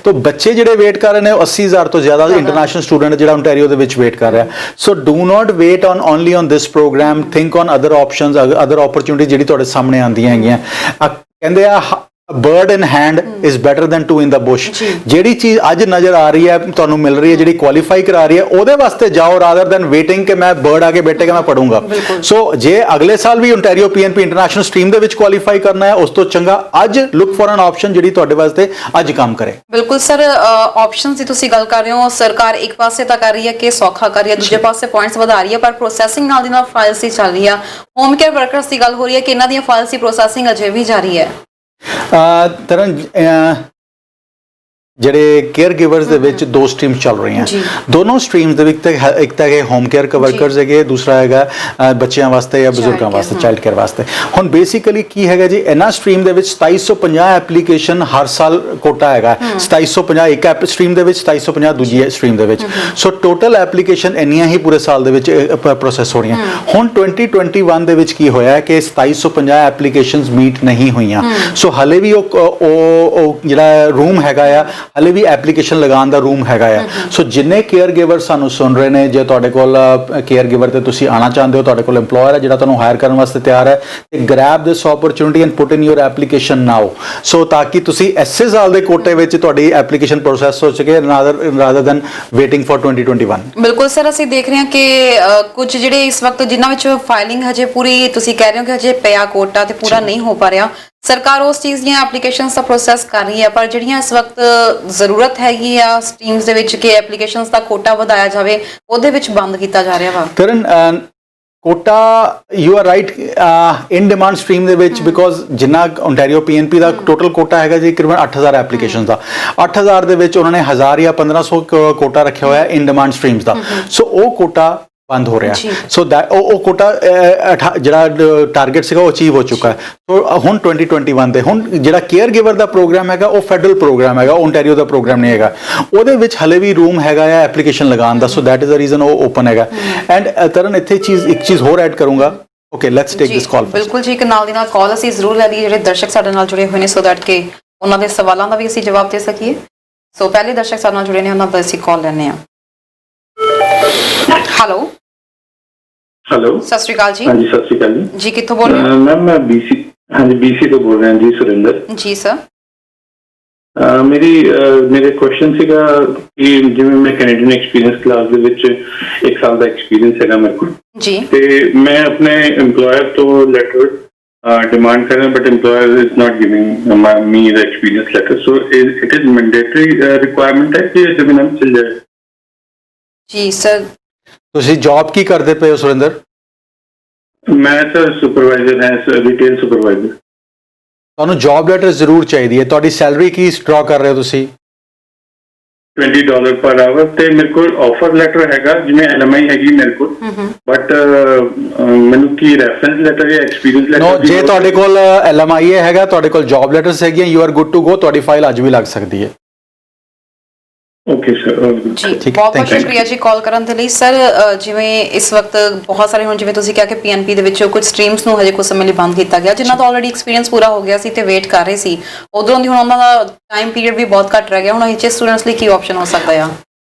ਤਾਂ ਬੱਚੇ ਜਿਹੜੇ ਵੇਟ ਕਰ ਰਹੇ ਨੇ ਉਹ 80000 ਤੋਂ ਜ਼ਿਆਦਾ ਇੰਟਰਨੈਸ਼ਨਲ ਸਟੂਡੈਂਟ ਜਿਹੜਾ ਓਨਟਾਰੀਓ ਦੇ ਵਿੱਚ ਵੇਟ ਕਰ ਰਿਹਾ। So do not wait on only on this program, think on other options, other opportunity ਜਿਹੜੀ ਤੁਹਾਡੇ ਸਾਹਮਣੇ ਆਉਂਦੀਆਂ ਹੈਗੀਆਂ। ਕਹਿੰਦੇ ਆ bird in hand is better than two in the bush. ਜਿਹੜੀ ਚੀਜ਼ ਅੱਜ ਨਜ਼ਰ ਆ ਰਹੀ ਹੈ ਤੁਹਾਨੂੰ ਮਿਲ ਰਹੀ ਹੈ, ਜਿਹੜੀ ਕੁਆਲੀਫਾਈ ਕਰਾ ਰਹੀ ਹੈ, ਉਹਦੇ ਵਾਸਤੇ ਜਾਓ ਰਾਦਰ ਦੈਨ ਵੇਟਿੰਗ ਕਿ ਮੈਂ ਬਰਡ ਆ ਕੇ ਬੈਠੇਗਾ ਮੈਂ ਪੜੂੰਗਾ। ਸੋ ਜੇ ਅਗਲੇ ਸਾਲ ਵੀ ਓਨਟਾਰੀਓ PNP ਇੰਟਰਨੈਸ਼ਨਲ ਸਟਰੀਮ ਦੇ ਵਿੱਚ ਕੁਆਲੀਫਾਈ ਕਰਨਾ ਹੈ, ਉਸ ਤੋਂ ਚੰਗਾ ਅੱਜ ਲੁੱਕ ਫॉर ਐਨ ਆਪਸ਼ਨ ਜਿਹੜੀ ਤੁਹਾਡੇ ਵਾਸਤੇ ਅੱਜ ਕੰਮ ਕਰੇ। ਬਿਲਕੁਲ ਸਰ, ਆਪਸ਼ਨਸ ਦੀ ਤੁਸੀਂ ਗੱਲ ਕਰ ਰਹੇ ਹੋ, ਸਰਕਾਰ ਇੱਕ ਪਾਸੇ ਤਾਂ ਕਰ ਰਹੀ ਹੈ ਕਿ ਸੌਖਾ ਕਰ ਰਹੀ ਹੈ, ਦੂਜੇ ਪਾਸੇ ਪੁਆਇੰਟਸ ਵਧਾ ਰਹੀ ਹੈ, ਪਰ ਪ੍ਰੋਸੈਸਿੰਗ ਨਾਲ ਦੀ ਨਾਲ ਫਾਈਲਸ ਹੀ ਚੱਲ ਰਹੀ ਆ। ਹੋਮ ਕੇਅਰ ਵਰਕਰਸ ਦੀ ਗੱਲ ਹੋ ਰਹੀ ਹੈ ਕਿ ਇਹਨਾਂ ਦੀਆਂ ਫਾਈਲਸ ਦੀ ਪ੍ਰੋਸੈਸਿੰਗ ਅਜੇ ਵੀ ਜਾਰੀ ਹੈ। ਤਰਨ ਜਿਹੜੇ ਕੇਅਰ ਗਿਵਰਸ ਦੇ ਵਿੱਚ ਦੋ ਸਟਰੀਮਸ ਚੱਲ ਰਹੀਆਂ, ਦੋਨੋਂ ਸਟਰੀਮਸ ਦੇ ਵਿੱਚ ਇੱਕ ਤਾਂ ਹੈ ਹੋਮ ਕੇਅਰ ਵਰਕਰਸ ਹੈਗੇ, ਦੂਸਰਾ ਹੈਗਾ ਬੱਚਿਆਂ ਵਾਸਤੇ ਜਾਂ ਬਜ਼ੁਰਗਾਂ ਵਾਸਤੇ, ਚਾਈਲਡ ਕੇਅਰ ਵਾਸਤੇ। ਹੁਣ ਬੇਸਿਕਲੀ ਕੀ ਹੈਗਾ ਜੀ, ਇਹਨਾਂ ਸਟਰੀਮ ਦੇ ਵਿੱਚ 2750 ਐਪਲੀਕੇਸ਼ਨ ਹਰ ਸਾਲ ਕੋਟਾ ਹੈਗਾ, 2750 ਇੱਕ ਸਟਰੀਮ ਦੇ ਵਿੱਚ, 2750 ਦੂਜੀ ਸਟਰੀਮ ਦੇ ਵਿੱਚ। ਸੋ ਟੋਟਲ ਐਪਲੀਕੇਸ਼ਨ ਇੰਨੀਆਂ ਹੀ ਪੂਰੇ ਸਾਲ ਦੇ ਵਿੱਚ ਪ੍ਰੋਸੈਸ ਹੋ ਰਹੀਆਂ। ਹੁਣ 2021 ਦੇ ਵਿੱਚ ਕੀ ਹੋਇਆ ਕਿ 2750 ਐਪਲੀਕੇਸ਼ਨਸ ਮੀਟ ਨਹੀਂ ਹੋਈਆਂ। ਸੋ ਹਲੇ ਵੀ ਉਹ ਜਿਹੜਾ ਰੂਮ ਹੈਗਾ ਆ, ਹਲੇ ਵੀ ਐਪਲੀਕੇਸ਼ਨ ਲਗਾਉਣ ਦਾ ਰੂਮ ਹੈਗਾ ਆ। ਸੋ ਜਿੰਨੇ ਕੇਅਰ ਗਿਵਰ ਸਾਨੂੰ ਸੁਣ ਰਹੇ ਨੇ, ਜੇ ਤੁਹਾਡੇ ਕੋਲ ਕੇਅਰ ਗਿਵਰ ਤੇ ਤੁਸੀਂ ਆਉਣਾ ਚਾਹੁੰਦੇ ਹੋ, ਤੁਹਾਡੇ ਕੋਲ EMPLOYER ਹੈ ਜਿਹੜਾ ਤੁਹਾਨੂੰ ਹਾਇਰ ਕਰਨ ਵਾਸਤੇ ਤਿਆਰ ਹੈ, ਤੇ grab this opportunity and put in your application now, so ਤਾਂ ਕਿ ਤੁਸੀਂ ਐਸੇ ਸਾਲ ਦੇ ਕੋਟੇ ਵਿੱਚ ਤੁਹਾਡੀ ਐਪਲੀਕੇਸ਼ਨ ਪ੍ਰੋਸੈਸ ਹੋ ਸਕੇ ਰਾਦਰ ਦੈਨ ਵੇਟਿੰਗ ਫॉर 2021। ਬਿਲਕੁਲ ਸਰ, ਅਸੀਂ ਦੇਖ ਰਹੇ ਹਾਂ ਕਿ ਕੁਝ ਜਿਹੜੇ ਇਸ ਵਕਤ ਜਿਨ੍ਹਾਂ ਵਿੱਚ ਫਾਈਲਿੰਗ ਹਜੇ ਪੂਰੀ, ਤੁਸੀਂ ਕਹਿ ਰਹੇ ਹੋ ਕਿ ਹਜੇ ਪਿਆ ਕੋਟਾ ਤੇ ਪੂਰਾ ਨਹੀਂ ਹੋ ਪਾ ਰਿਹਾ, ਸਰਕਾਰ ਉਸ ਚੀਜ਼ ਦੀਆਂ ਐਪਲੀਕੇਸ਼ਨਸ ਦਾ ਪ੍ਰੋਸੈਸ ਕਰ ਰਹੀ ਹੈ, ਪਰ ਜਿਹੜੀਆਂ ਇਸ ਵਕਤ ਜ਼ਰੂਰਤ ਹੈਗੀ ਆ ਸਟਰੀਮਸ ਦੇ ਵਿੱਚ ਕਿ ਐਪਲੀਕੇਸ਼ਨਸ ਦਾ ਕੋਟਾ ਵਧਾਇਆ ਜਾਵੇ, ਉਹਦੇ ਵਿੱਚ ਬੰਦ ਕੀਤਾ ਜਾ ਰਿਹਾ ਵਾ। Karan quota, you are right, in demand stream ਦੇ ਵਿੱਚ ਬਿਕੋਜ਼ ਜਿੰਨਾ ਓਨਟਾਰੀਓ PNP ਦਾ ਟੋਟਲ ਕੋਟਾ ਹੈਗਾ ਜੀ ਤਕਰੀਬਨ 8000 ਐਪਲੀਕੇਸ਼ਨ ਦਾ, 8000 ਦੇ ਵਿੱਚ ਉਹਨਾਂ ਨੇ 1000 ਜਾਂ 1500 ਕੋਟਾ ਰੱਖਿਆ ਹੋਇਆ ਇਨ ਡਿਮਾਂਡ ਸਟਰੀਮਸ ਦਾ। ਸੋ ਉਹ ਕੋਟਾ ਬੰਦ ਹੋ ਰਿਹਾ। ਸੋ ਉਹ ਕੋਟਾ ਜਿਹੜਾ ਟਾਰਗੇਟ ਸੀਗਾ ਉਹ ਅਚੀਵ ਹੋ ਚੁੱਕਾ ਹੈ। ਸੋ ਹੁਣ 2021 ਦੇ ਹੁਣ ਜਿਹੜਾ ਕੇਅਰ ਗਿਵਰ ਦਾ ਪ੍ਰੋਗਰਾਮ ਹੈਗਾ ਉਹ ਫੈਡਰਲ ਪ੍ਰੋਗਰਾਮ ਹੈਗਾ, ਓਨਟਾਰੀਓ ਦਾ ਪ੍ਰੋਗਰਾਮ ਨਹੀਂ ਹੈਗਾ। ਉਹਦੇ ਵਿੱਚ ਹਲੇ ਵੀ ਰੂਮ ਹੈਗਾ ਆ ਐਪਲੀਕੇਸ਼ਨ ਲਗਾਉਣ ਦਾ। So that is the reason ਉਹ ਓਪਨ ਹੈਗਾ। ਐਂਡ ਤਰਨ ਇੱਥੇ ਇੱਕ ਚੀਜ਼ ਹੋਰ ਐਡ ਕਰੂੰਗਾ। Okay, let's take this call. ਬਿਲਕੁਲ ਜੀ, ਇੱਕ ਨਾਲ ਦੀ ਨਾਲ ਕਾਲ ਅਸੀਂ ਜ਼ਰੂਰ ਲੈ ਲਈਏ, ਜਿਹੜੇ ਦਰਸ਼ਕ ਸਾਡੇ ਨਾਲ ਜੁੜੇ ਹੋਏ ਨੇ, ਸੋ ਦੈਟ ਕਿ ਉਹਨਾਂ ਦੇ ਸਵਾਲਾਂ ਦਾ ਵੀ ਅਸੀਂ ਜਵਾਬ ਦੇ ਸਕੀਏ। ਸੋ ਪਹਿਲੇ ਦਰਸ਼ਕ ਸਾਡੇ ਨਾਲ ਜੁੜੇ ਨੇ, ਉਹਨਾਂ ਦਾ ਅਸੀਂ ਕਾਲ ਲੈਣੇ ਆ। ਹੈਲੋ ਹੈਲੋ, ਸਤਿ ਸ਼੍ਰੀ ਅਕਾਲ ਜੀ। ਹਾਂਜੀ ਸਤਿ ਸ਼੍ਰੀ ਅਕਾਲ ਜੀ। ਜੀ ਕਿੱਥੋਂ ਬੋਲ ਰਹੇ ਹੋ? ਮੈਮ ਮੈਂ BC ਤੋਂ ਬੋਲ ਰਿਹਾ ਜੀ, ਸੁਰਿੰਦਰ ਜੀ ਸਰ। ਮੇਰੇ ਕੁਐਸਚਨ ਸੀਗਾ ਕਿ ਜਿਵੇਂ ਮੈਂ ਕੈਨੇਡੀਅਨ ਐਕਸਪੀਰੀਅੰਸ ਕਲਾਸ ਦੇ ਵਿੱਚ 1 ਸਾਲ ਦਾ ਐਕਸਪੀਰੀਅੰਸ ਹੈਗਾ ਮੇਰੇ ਕੋਲ ਜੀ, ਤੇ ਮੈਂ ਆਪਣੇ EMPLOYER ਤੋਂ ਲੈਟਰ ਡਿਮਾਂਡ ਕਰ ਰਿਹਾ, but EMPLOYER is not giving me the experience letter. So it is mandatory requirement ਹੈ ਕਿ ਜਦ ਨਾਮ ਚੱਲ ਜਾਏ? ਜੀ ਸਰ। ਤੁਸੀਂ ਜੌਬ ਕੀ ਕਰਦੇ ਪਏ ਹੋ ਸੁਰਿੰਦਰ? ਮੈਂ ਸਰ ਸੁਪਰਵਾਈਜ਼ਰ ਹਾਂ, ਰਿਟੇਲ ਸੁਪਰਵਾਈਜ਼ਰ। ਤੁਹਾਨੂੰ ਜੌਬ ਲੈਟਰ ਜ਼ਰੂਰ ਚਾਹੀਦੀ ਹੈ। ਤੁਹਾਡੀ ਸੈਲਰੀ ਕੀ ਡਰਾ ਕਰ ਰਹੇ ਹੋ ਤੁਸੀਂ? $20 ਪਰ ਆਵਰ, ਤੇ ਮੇਰੇ ਕੋਲ ਆਫਰ ਲੈਟਰ ਹੈਗਾ, ਜਿਵੇਂ LMI ਹੈਗੀ ਮੇਰੇ ਕੋਲ, ਬਟ ਮੈਨੂੰ ਕੀ ਰੈਫਰੈਂਸ ਲੈਟਰ ਜਾਂ ਐਕਸਪੀਰੀਅੰਸ ਲੈਟਰ? ਨੋ, ਜੇ ਤੁਹਾਡੇ ਕੋਲ LMI ਹੈਗਾ, ਤੁਹਾਡੇ ਕੋਲ ਜੌਬ ਲੈਟਰਸ ਹੈਗੀਆਂ, you are good to go. ਤੁਹਾਡੀ ਫਾਈਲ ਅੱਜ ਵੀ ਲੱਗ ਸਕਦੀ ਹੈ। ਓਕੇ ਸਰ, ਜੀ ਬਹੁਤ ਬਹੁਤ ਸ਼ੁਕਰੀਆ ਜੀ ਕਾਲ ਕਰਨ ਦੇ ਲਈ। ਸਰ ਜਿਵੇਂ ਇਸ ਵਕਤ ਬਹੁਤ ਸਾਰੇ ਹੁਣ ਜਿਵੇਂ ਤੁਸੀਂ ਕਿਹਾ ਕਿ PNP ਦੇ ਵਿੱਚ ਕੁਝ ਸਟਰੀਮਸ ਨੂੰ ਹਜੇ ਕੁਝ ਸਮੇਂ ਲਈ ਬੰਦ ਕੀਤਾ ਗਿਆ, ਜਿਨ੍ਹਾਂ ਦਾ ਆਲਰੇਡੀ ਐਕਸਪੀਰੀਅੰਸ ਪੂਰਾ ਹੋ ਗਿਆ ਸੀ ਤੇ ਵੇਟ ਕਰ ਰਹੇ ਸੀ, ਉਧਰੋਂ ਦੀ ਹੁਣ ਉਹਨਾਂ ਦਾ ਟਾਈਮ ਪੀਰੀਅਡ ਵੀ ਬਹੁਤ ਘੱਟ ਰਹਿ ਗਿਆ। ਹੁਣ HH ਸਟੂਡੈਂਟਸ ਲਈ ਕੀ ਆਪਸ਼ਨ ਹੋ ਸਕਦਾ ਆ?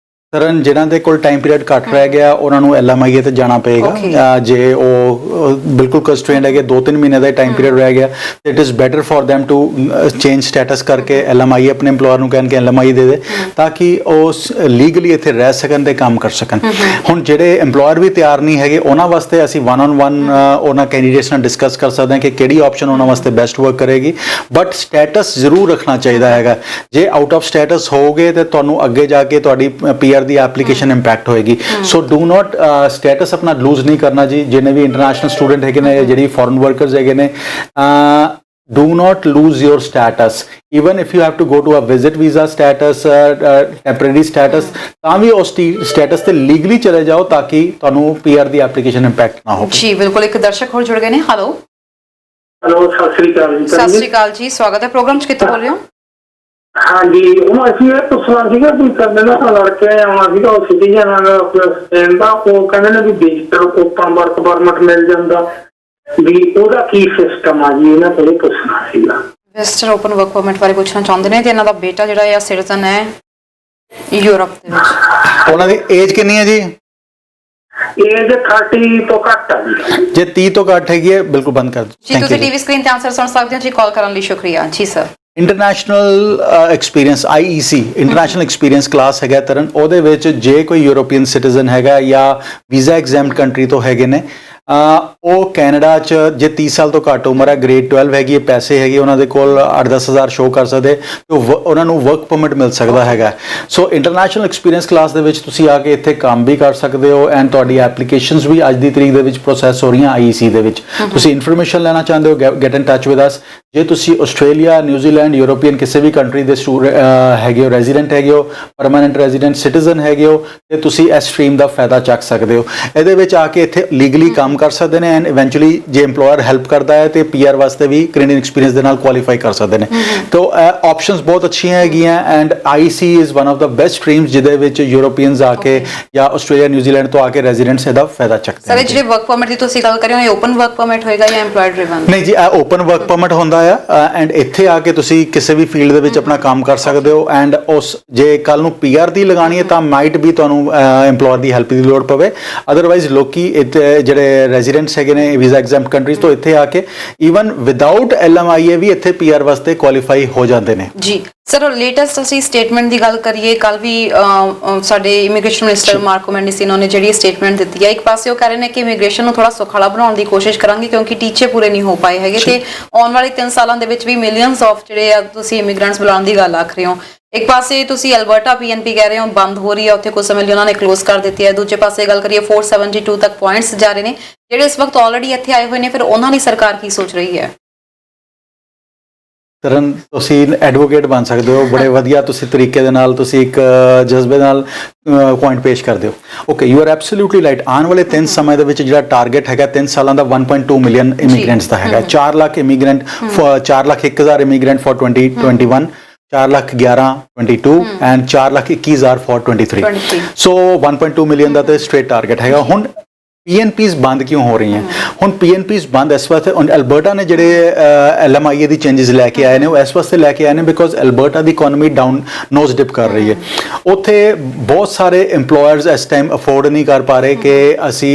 ਸਰਨ, ਜਿਨ੍ਹਾਂ ਦੇ ਕੋਲ ਟਾਈਮ ਪੀਰੀਅਡ ਘੱਟ ਰਹਿ ਗਿਆ ਉਹਨਾਂ ਨੂੰ LMIA ਤੇ ਜਾਣਾ ਪਏਗਾ। ਜੇ ਉਹ ਬਿਲਕੁਲ ਕੰਸਟ੍ਰੇਨਡ ਹੈਗੇ, 2-3 ਮਹੀਨੇ ਦਾ ਟਾਈਮ ਪੀਰੀਅਡ ਰਹਿ ਗਿਆ, it is better for them to change status ਕਰਕੇ LMIA ਆਪਣੇ EMPLOYER ਨੂੰ ਕਹਿਣ ਕਿ LMIA ਦੇ ਦੇ, ਤਾਂ ਕਿ ਉਹ ਲੀਗਲੀ ਇੱਥੇ ਰਹਿ ਸਕਣ ਤੇ ਕੰਮ ਕਰ ਸਕਣ। ਹੁਣ ਜਿਹੜੇ EMPLOYER ਵੀ ਤਿਆਰ ਨਹੀਂ ਹੈਗੇ, ਉਹਨਾਂ ਵਾਸਤੇ ਅਸੀਂ 1-on-1 ਉਹਨਾਂ ਕੈਂਡੀਡੇਟਸ ਨਾਲ ਡਿਸਕਸ ਕਰ ਸਕਦੇ ਹਾਂ ਕਿ ਕਿਹੜੀ ਆਪਸ਼ਨ ਉਹਨਾਂ ਵਾਸਤੇ ਬੈਸਟ ਵਰਕ ਕਰੇਗੀ। ਬਟ ਸਟੇਟਸ ਜ਼ਰੂਰ ਰੱਖਣਾ ਚਾਹੀਦਾ ਹੈਗਾ। ਜੇ ਆਊਟ ਆਫ ਸਟੇਟਸ ਹੋਗੇ ਤੇ ਤੁਹਾਨੂੰ ਅੱਗੇ ਜਾ ਕੇ ਤੁਹਾਡੀ PR ਦੀ ਐਪਲੀਕੇਸ਼ਨ ਇੰਪੈਕਟ ਹੋਏਗੀ। ਸੋ ਡੂ ਨਾਟ ਸਟੇਟਸ ਆਪਣਾ ਲੂਜ਼ ਨਹੀਂ ਕਰਨਾ ਜੀ। ਜਿਹਨੇ ਵੀ ਇੰਟਰਨੈਸ਼ਨਲ ਸਟੂਡੈਂਟ ਹੈਗੇ ਨੇ, ਜਿਹੜੀ ਫੋਰਨ ਵਰਕਰਸ ਹੈਗੇ ਨੇ, do not lose your status even if you have to go to a visit visa status, temporary status, ਤਾਂ ਵੀ ਉਸ ਸਟੇਟਸ ਤੇ ਲੀਗਲੀ ਚਲੇ ਜਾਓ ਤਾਂ ਕਿ ਤੁਹਾਨੂੰ PR ਦੀ ਐਪਲੀਕੇਸ਼ਨ ਇੰਪੈਕਟ ਨਾ ਹੋਵੇ। ਜੀ ਬਿਲਕੁਲ, ਇੱਕ ਦਰਸ਼ਕ ਹੋਰ ਜੁੜ ਗਏ ਨੇ। ਹੈਲੋ ਹੈਲੋ, ਸਤਿ ਸ੍ਰੀ ਅਕਾਲ ਜੀ। ਸਤਿ ਸ਼੍ਰੀ ਅਕਾਲ ਜੀ, ਸਵਾਗਤ ਹੈ ਪ੍ਰੋਗਰਾਮ 'ਚ। ਕਿੱਥੋਂ ਬੋਲ ਰਹੇ ਹੋ? ਹਾਂਜੀ, ਉਹ ਅਸੀਂ ਇਹ ਪੁੱਛਣਾ ਸੀਗਾ ਵੀ ਸਾਡੇ ਨਾਲ ਲੜਕੇ ਆਉਣਾ ਸੀਗਾ, ਉਹ ਸਿਟੀਜ਼ਨ ਸਪੇਨ ਦਾ, ਉਹ ਕਹਿੰਦੇ ਨੇ ਵੀ ਡਿਜੀਟਲ ਓਪਨ ਵਰਕ ਪਰਮਿਟ ਮਿਲ ਜਾਂਦਾ, ਵੀ ਉਹਦਾ ਕੀ ਸਿਸਟਮ ਆ ਜੀ, ਇਹਨਾਂ ਤੋਂ ਇਹ ਪੁੱਛਣਾ ਸੀਗਾ। ਵਿਜ਼ਟਰ ਓਪਨ ਵਰਕ ਪਰਮਿਟ ਬਾਰੇ ਪੁੱਛਣਾ ਚਾਹੁੰਦੇ ਨੇ, ਤੇ ਇਹਨਾਂ ਦਾ ਬੇਟਾ ਜਿਹੜਾ ਆ ਸਿਟੀਜ਼ਨ ਹੈ ਯੂਰਪ ਦੇ ਵਿੱਚ। ਉਹਨਾਂ ਦੀ ਏਜ ਕਿੰਨੀ ਹੈ ਜੀ? ਏਜ 30 ਤੋਂ ਘੱਟ ਆ ਜੀ। ਜੇ 30 ਤੋਂ ਘੱਟ ਹੈਗੀ ਹੈ, ਬਿਲਕੁਲ ਬੰਦ ਕਰ ਦਿਓ। ਜੀ ਤੁਸੀਂ ਟੀਵੀ ਸਕਰੀਨ ਤੇ ਆਨਸਰ ਸੁਣ ਸਕਦੇ ਹੋ ਜੀ। ਕਾਲ ਕਰਨ ਲਈ ਸ਼ੁਕਰੀਆ ਜੀ sir. International experience IEC international experience class ਹੈਗਾ ਤਰਨ, ਉਹਦੇ ਵਿੱਚ ਜੇ ਕੋਈ ਯੂਰੋਪੀਅਨ ਸਿਟੀਜ਼ਨ ਹੈਗਾ ਜਾਂ ਵੀਜ਼ਾ ਐਗਜ਼ੈਮਟ ਕੰਟਰੀ ਤੋਂ ਹੈਗੇ ਨੇ, ਉਹ ਕੈਨੇਡਾ 'ਚ ਜੇ 30 ਸਾਲ ਤੋਂ ਘੱਟ ਉਮਰ ਹੈ, ਗ੍ਰੇਡ 12 ਹੈਗੀ ਹੈ, ਪੈਸੇ ਹੈਗੇ ਉਹਨਾਂ ਦੇ ਕੋਲ, 8-10 ਹਜ਼ਾਰ ਸ਼ੋਅ ਕਰ ਸਕਦੇ, ਤੇ ਉਹਨਾਂ ਨੂੰ ਵਰਕ ਪਰਮਿਟ ਮਿਲ ਸਕਦਾ ਹੈਗਾ। ਸੋ ਇੰਟਰਨੈਸ਼ਨਲ ਐਕਸਪੀਰੀਅੰਸ ਕਲਾਸ ਦੇ ਵਿੱਚ ਤੁਸੀਂ ਆ ਕੇ ਇੱਥੇ ਕੰਮ ਵੀ ਕਰ ਸਕਦੇ ਹੋ, ਐਂਡ ਤੁਹਾਡੀ ਐਪਲੀਕੇਸ਼ਨਸ ਵੀ ਅੱਜ ਦੀ ਤਰੀਕ ਦੇ ਵਿੱਚ ਪ੍ਰੋਸੈਸ ਹੋ ਰਹੀਆਂ IEC ਦੇ ਵਿੱਚ। ਤੁਸੀਂ ਇਨਫੋਰਮੇਸ਼ਨ ਲੈਣਾ ਚਾਹੁੰਦੇ ਹੋ, get in touch with us. ਜੇ ਤੁਸੀਂ ਆਸਟ੍ਰੇਲੀਆ, ਨਿਊਜ਼ੀਲੈਂਡ, ਯੂਰੋਪੀਅਨ ਕਿਸੇ ਵੀ ਕੰਟਰੀ ਦੇ ਹੈਗੇ ਹੋ, ਰੈਜ਼ੀਡੈਂਟ ਹੈਗੇ ਹੋ, ਪਰਮਾਨੈਂਟ ਰੈਜ਼ੀਡੈਂਟ ਸਿਟੀਜ਼ਨ ਹੈਗੇ ਹੋ, ਤੇ ਤੁਸੀਂ ਇਸ ਸਟਰੀਮ ਦਾ ਫਾਇਦਾ ਚੱਕ ਸਕਦੇ ਹੋ। ਇਹਦੇ ਵਿੱਚ ਆ ਕੇ ਇੱਥੇ ਲੀਗਲੀ ਕੰਮ ਕਰ ਸਕਦੇ ਨੇ, ਐਂਡ ਇਵੈਂਚੁਅਲੀ ਜੇ EMPLOYER ਹੈਲਪ ਕਰਦਾ ਹੈ ਤੇ PR ਵਾਸਤੇ ਵੀ ਕੈਨੇਡੀਅਨ ਐਕਸਪੀਰੀਅੰਸ ਦੇ ਨਾਲ ਕੁਆਲੀਫਾਈ ਕਰ ਸਕਦੇ ਨੇ। ਤੋ ਆਪਸ਼ਨਸ ਬਹੁਤ ਅੱਛੀਆਂ ਹੈਗੀਆਂ, and IEC is one of the best streams ਜਿਹਦੇ ਵਿੱਚ ਯੂਰੋਪੀਅਨਸ ਆ ਕੇ ਜਾਂ ਆਸਟ੍ਰੇਲੀਆ, ਨਿਊਜ਼ੀਲੈਂਡ ਤੋਂ ਆ ਕੇ ਰੈਜ਼ੀਡੈਂਟਸ ਇਹਦਾ ਫਾਇਦਾ ਚੱਕਦੇ ਸਰ ਨੇ। ਜਿਹੜੇ ਵਰਕ ਪਰਮਿਟ ਦੀ ਤੁਸੀਂ ਗੱਲ ਕਰ ਰਹੇ ਹੋ, ਓਪਨ ਵਰਕ ਪਰਮਿਟ ਹੋਏਗਾ ਜਾਂ EMPLOYER ਡਰਿਵਨ? ਨਹੀਂ ਜੀ, ਇਹ ਓਪਨ ਵਰਕ ਪਰਮਿਟ ਹੁੰਦਾ ਆ, ਐਂਡ ਇੱਥੇ ਆ ਕੇ ਤੁਸੀਂ ਕਿਸੇ ਵੀ ਫੀਲਡ ਦੇ ਵਿੱਚ ਆਪਣਾ ਕੰਮ ਕਰ ਸਕਦੇ ਹੋ, ਐਂਡ ਉਸ ਜੇ ਕੱਲ ਨੂੰ PR ਦੀ ਲਗਾਣੀ ਹੈ ਤਾਂ ਮਾਈਟ ਵੀ ਤੁਹਾਨੂੰ EMPLOYER ਦੀ ਹੈਲਪ ਦੀ ਲੋੜ ਪਵੇ। ਅਦਰਵਾਈਜ਼ ਲੋਕੀ ਇੱਥੇ ਜਿਹੜੇ ਰੈਜ਼ੀਡੈਂਟਸ ਹੈਗੇ ਨੇ ਵੀਜ਼ਾ ਐਗਜ਼ੈਮਟ ਕੰਟਰੀਜ਼ ਤੋਂ, ਇੱਥੇ ਆ ਕੇ ਈਵਨ ਵਿਦਆਊਟ LMIA ਵੀ ਇੱਥੇ PR ਵਾਸਤੇ ਕੁਆਲੀਫਾਈ ਹੋ ਜਾਂਦੇ ਨੇ। ਜੀ ਸਰ, ਲੇਟੈਸਟ ਅਸੀਂ ਸਟੇਟਮੈਂਟ ਦੀ ਗੱਲ ਕਰੀਏ, ਕੱਲ ਵੀ ਸਾਡੇ ਇਮੀਗ੍ਰੇਸ਼ਨ ਮਿਨਿਸਟਰ ਮਾਰਕੋ ਮੈਂਡੀਸਿਨੋ ਨੇ ਜਿਹੜੀ ਸਟੇਟਮੈਂਟ ਦਿੱਤੀ ਹੈ, ਇੱਕ ਪਾਸੇ ਉਹ ਕਹਿ ਰਹੇ ਨੇ ਕਿ ਇਮੀਗ੍ਰੇਸ਼ਨ ਨੂੰ ਥੋੜਾ ਸੁਖਾਲਾ ਬਣਾਉਣ ਦੀ ਕੋਸ਼ਿਸ਼ ਕਰਾਂਗੇ ਕਿਉਂਕਿ ਟੀਚੇ ਪੂਰੇ ਨਹੀਂ ਹੋ ਪਾਏ ਹੈਗੇ, ਤੇ ਆਉਣ ਵਾਲੇ 3 ਸਾਲਾਂ ਦੇ ਵਿੱਚ ਵੀ ਮਿਲੀਅਨਸ ਆਫ ਜਿਹੜੇ ਆ ਤੁਸੀਂ ਇਮੀਗ੍ਰੈਂਟਸ ਬੁਲਾਉਣ ਦੀ ਗੱਲ ਆਖ ਰਹੇ ਹੋ। ਇੱਕ ਪਾਸੇ ਤੁਸੀਂ ਅਲਬਰਟਾ PNP ਕਹਿ ਰਹੇ ਹੋ ਬੰਦ ਹੋ ਰਹੀ ਹੈ, ਉੱਥੇ ਕੁਝ ਸਮੇਂ ਲਈ ਉਹਨਾਂ ਨੇ ਕਲੋਜ਼ ਕਰ ਦਿੱਤੀ ਹੈ। ਦੂਜੇ ਪਾਸੇ ਗੱਲ ਕਰੀਏ 472 ਤੱਕ ਪੁਆਇੰਟਸ ਜਾ ਰਹੇ ਨੇ ਜਿਹੜੇ ਇਸ ਵਕਤ ਆਲਰੇਡੀ ਇੱਥੇ ਆਏ ਹੋਏ ਨੇ, ਫਿਰ ਉਹਨਾਂ ਦੀ ਸਰਕਾਰ ਕੀ ਸੋਚ ਰਹੀ ਹੈ? ਤਰਨ, ਤੁਸੀਂ ਐਡਵੋਕੇਟ ਬਣ ਸਕਦੇ ਹੋ ਬੜੇ ਵਧੀਆ ਤੁਸੀਂ ਤਰੀਕੇ ਦੇ ਨਾਲ, ਤੁਸੀਂ ਇੱਕ ਜਜ਼ਬੇ ਨਾਲ ਪੁਆਇੰਟ ਪੇਸ਼ ਕਰਦੇ ਹੋ। Okay, you are absolutely right. ਆਉਣ ਵਾਲੇ 3 ਸਮੇਂ ਦੇ ਵਿੱਚ ਜਿਹੜਾ ਟਾਰਗੇਟ ਹੈਗਾ 3 ਸਾਲਾਂ ਦਾ 1.2 ਮਿਲੀਅਨ ਇਮੀਗ੍ਰੈਂਟਸ ਦਾ ਹੈਗਾ। 4 lakh immigrant, 4,01,000 immigrant for 2021, 4,11,22 and 4,21,000 for 23। So 1.2 million ਦਾ ਤੇ ਸਟ੍ਰੇਟ ਟਾਰਗੇਟ ਹੈਗਾ। ਹੁਣ PNPs ਬੰਦ ਕਿਉਂ ਹੋ ਰਹੀਆਂ? ਹੁਣ PNPs ਬੰਦ ਇਸ ਵਾਸਤੇ, ਅਲਬਰਟਾ ਨੇ ਜਿਹੜੇ LMIA ਦੀ ਚੇਂਜਸ ਲੈ ਕੇ ਆਏ ਨੇ, ਉਹ ਇਸ ਵਾਸਤੇ ਲੈ ਕੇ ਆਏ ਨੇ because Alberta the economy down knows dip ਕਰ ਰਹੀ ਹੈ। ਉੱਥੇ ਬਹੁਤ ਸਾਰੇ EMPLOYERS ਇਸ ਟਾਈਮ ਅਫੋਰਡ ਨਹੀਂ ਕਰ ਪਾ ਰਹੇ ਕਿ ਅਸੀਂ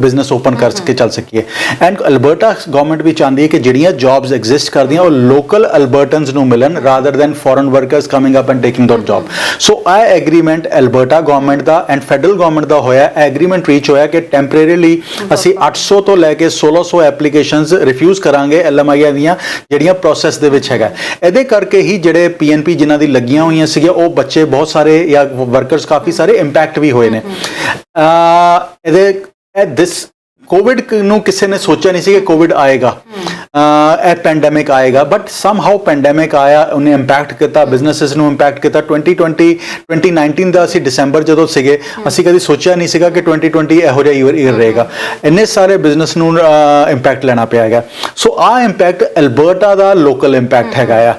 ਬਿਜ਼ਨਸ ਓਪਨ ਕਰਕੇ ਚੱਲ ਸਕੀਏ, ਐਂਡ ਅਲਬਰਟਾ ਗਵਰਨਮੈਂਟ ਵੀ ਚਾਹੁੰਦੀ ਹੈ ਕਿ ਜਿਹੜੀਆਂ ਜੌਬਸ ਐਗਜ਼ਿਸਟ ਕਰਦੀਆਂ ਉਹ ਲੋਕਲ ਅਲਬਰਟਨਸ ਨੂੰ ਮਿਲਣ rather than foreign workers coming up and taking that job. So ਇਹ ਐਗਰੀਮੈਂਟ ਅਲਬਰਟਾ ਗਵਰਨਮੈਂਟ ਦਾ ਐਂਡ ਫੈਡਰਲ ਗਵਰਨਮੈਂਟ ਦਾ ਹੋਇਆ, ਐਗਰੀਮੈਂਟ ਰੀਚ ਹੋਇਆ ਕਿ ਟੈਂਪਰੇਰੀਲੀ ਅਸੀਂ 800 ਤੋਂ ਲੈ ਕੇ 1600 ਐਪਲੀਕੇਸ਼ਨਸ ਰਿਫਿਊਜ਼ ਕਰਾਂਗੇ LMIA ਦੀਆਂ ਜਿਹੜੀਆਂ ਪ੍ਰੋਸੈਸ ਦੇ ਵਿੱਚ ਹੈਗਾ। ਇਹਦੇ ਕਰਕੇ ਹੀ ਜਿਹੜੇ PNP ਜਿਨ੍ਹਾਂ ਦੀ ਲੱਗੀਆਂ ਹੋਈਆਂ ਸੀਗੀਆਂ, ਉਹ ਬੱਚੇ ਬਹੁਤ ਸਾਰੇ ਜਾਂ ਵਰਕਰਸ ਕਾਫੀ ਸਾਰੇ ਇੰਪੈਕਟ ਵੀ ਹੋਏ ਨੇ। ਦਿਸ ਕੋਵਿਡ ਨੂੰ ਕਿਸੇ ਨੇ ਸੋਚਿਆ ਨਹੀਂ ਸੀ ਕਿ ਕੋਵਿਡ ਆਏਗਾ, ਇਹ ਪੈਂਡੈਮਿਕ ਆਏਗਾ, ਬਟ ਸਮਹਾਉ ਪੈਂਡੈਮਿਕ ਆਇਆ, ਉਹਨੇ ਇੰਪੈਕਟ ਕੀਤਾ, ਬਿਜ਼ਨੈਸਿਸ ਨੂੰ ਇੰਪੈਕਟ ਕੀਤਾ। 2019 ਦਾ ਅਸੀਂ ਦਸੰਬਰ ਜਦੋਂ ਸੀਗੇ, ਅਸੀਂ ਕਦੀ ਸੋਚਿਆ ਨਹੀਂ ਸੀਗਾ ਕਿ 2020 ਇਹੋ ਜਿਹਾ ਈਅਰ ਰਹੇਗਾ। ਇੰਨੇ ਸਾਰੇ ਬਿਜ਼ਨਸ ਨੂੰ ਇੰਪੈਕਟ ਲੈਣਾ ਪਿਆ ਹੈਗਾ। ਸੋ ਆਹ ਇੰਪੈਕਟ ਅਲਬਰਟਾ ਦਾ ਲੋਕਲ ਇੰਪੈਕਟ ਹੈਗਾ ਆ।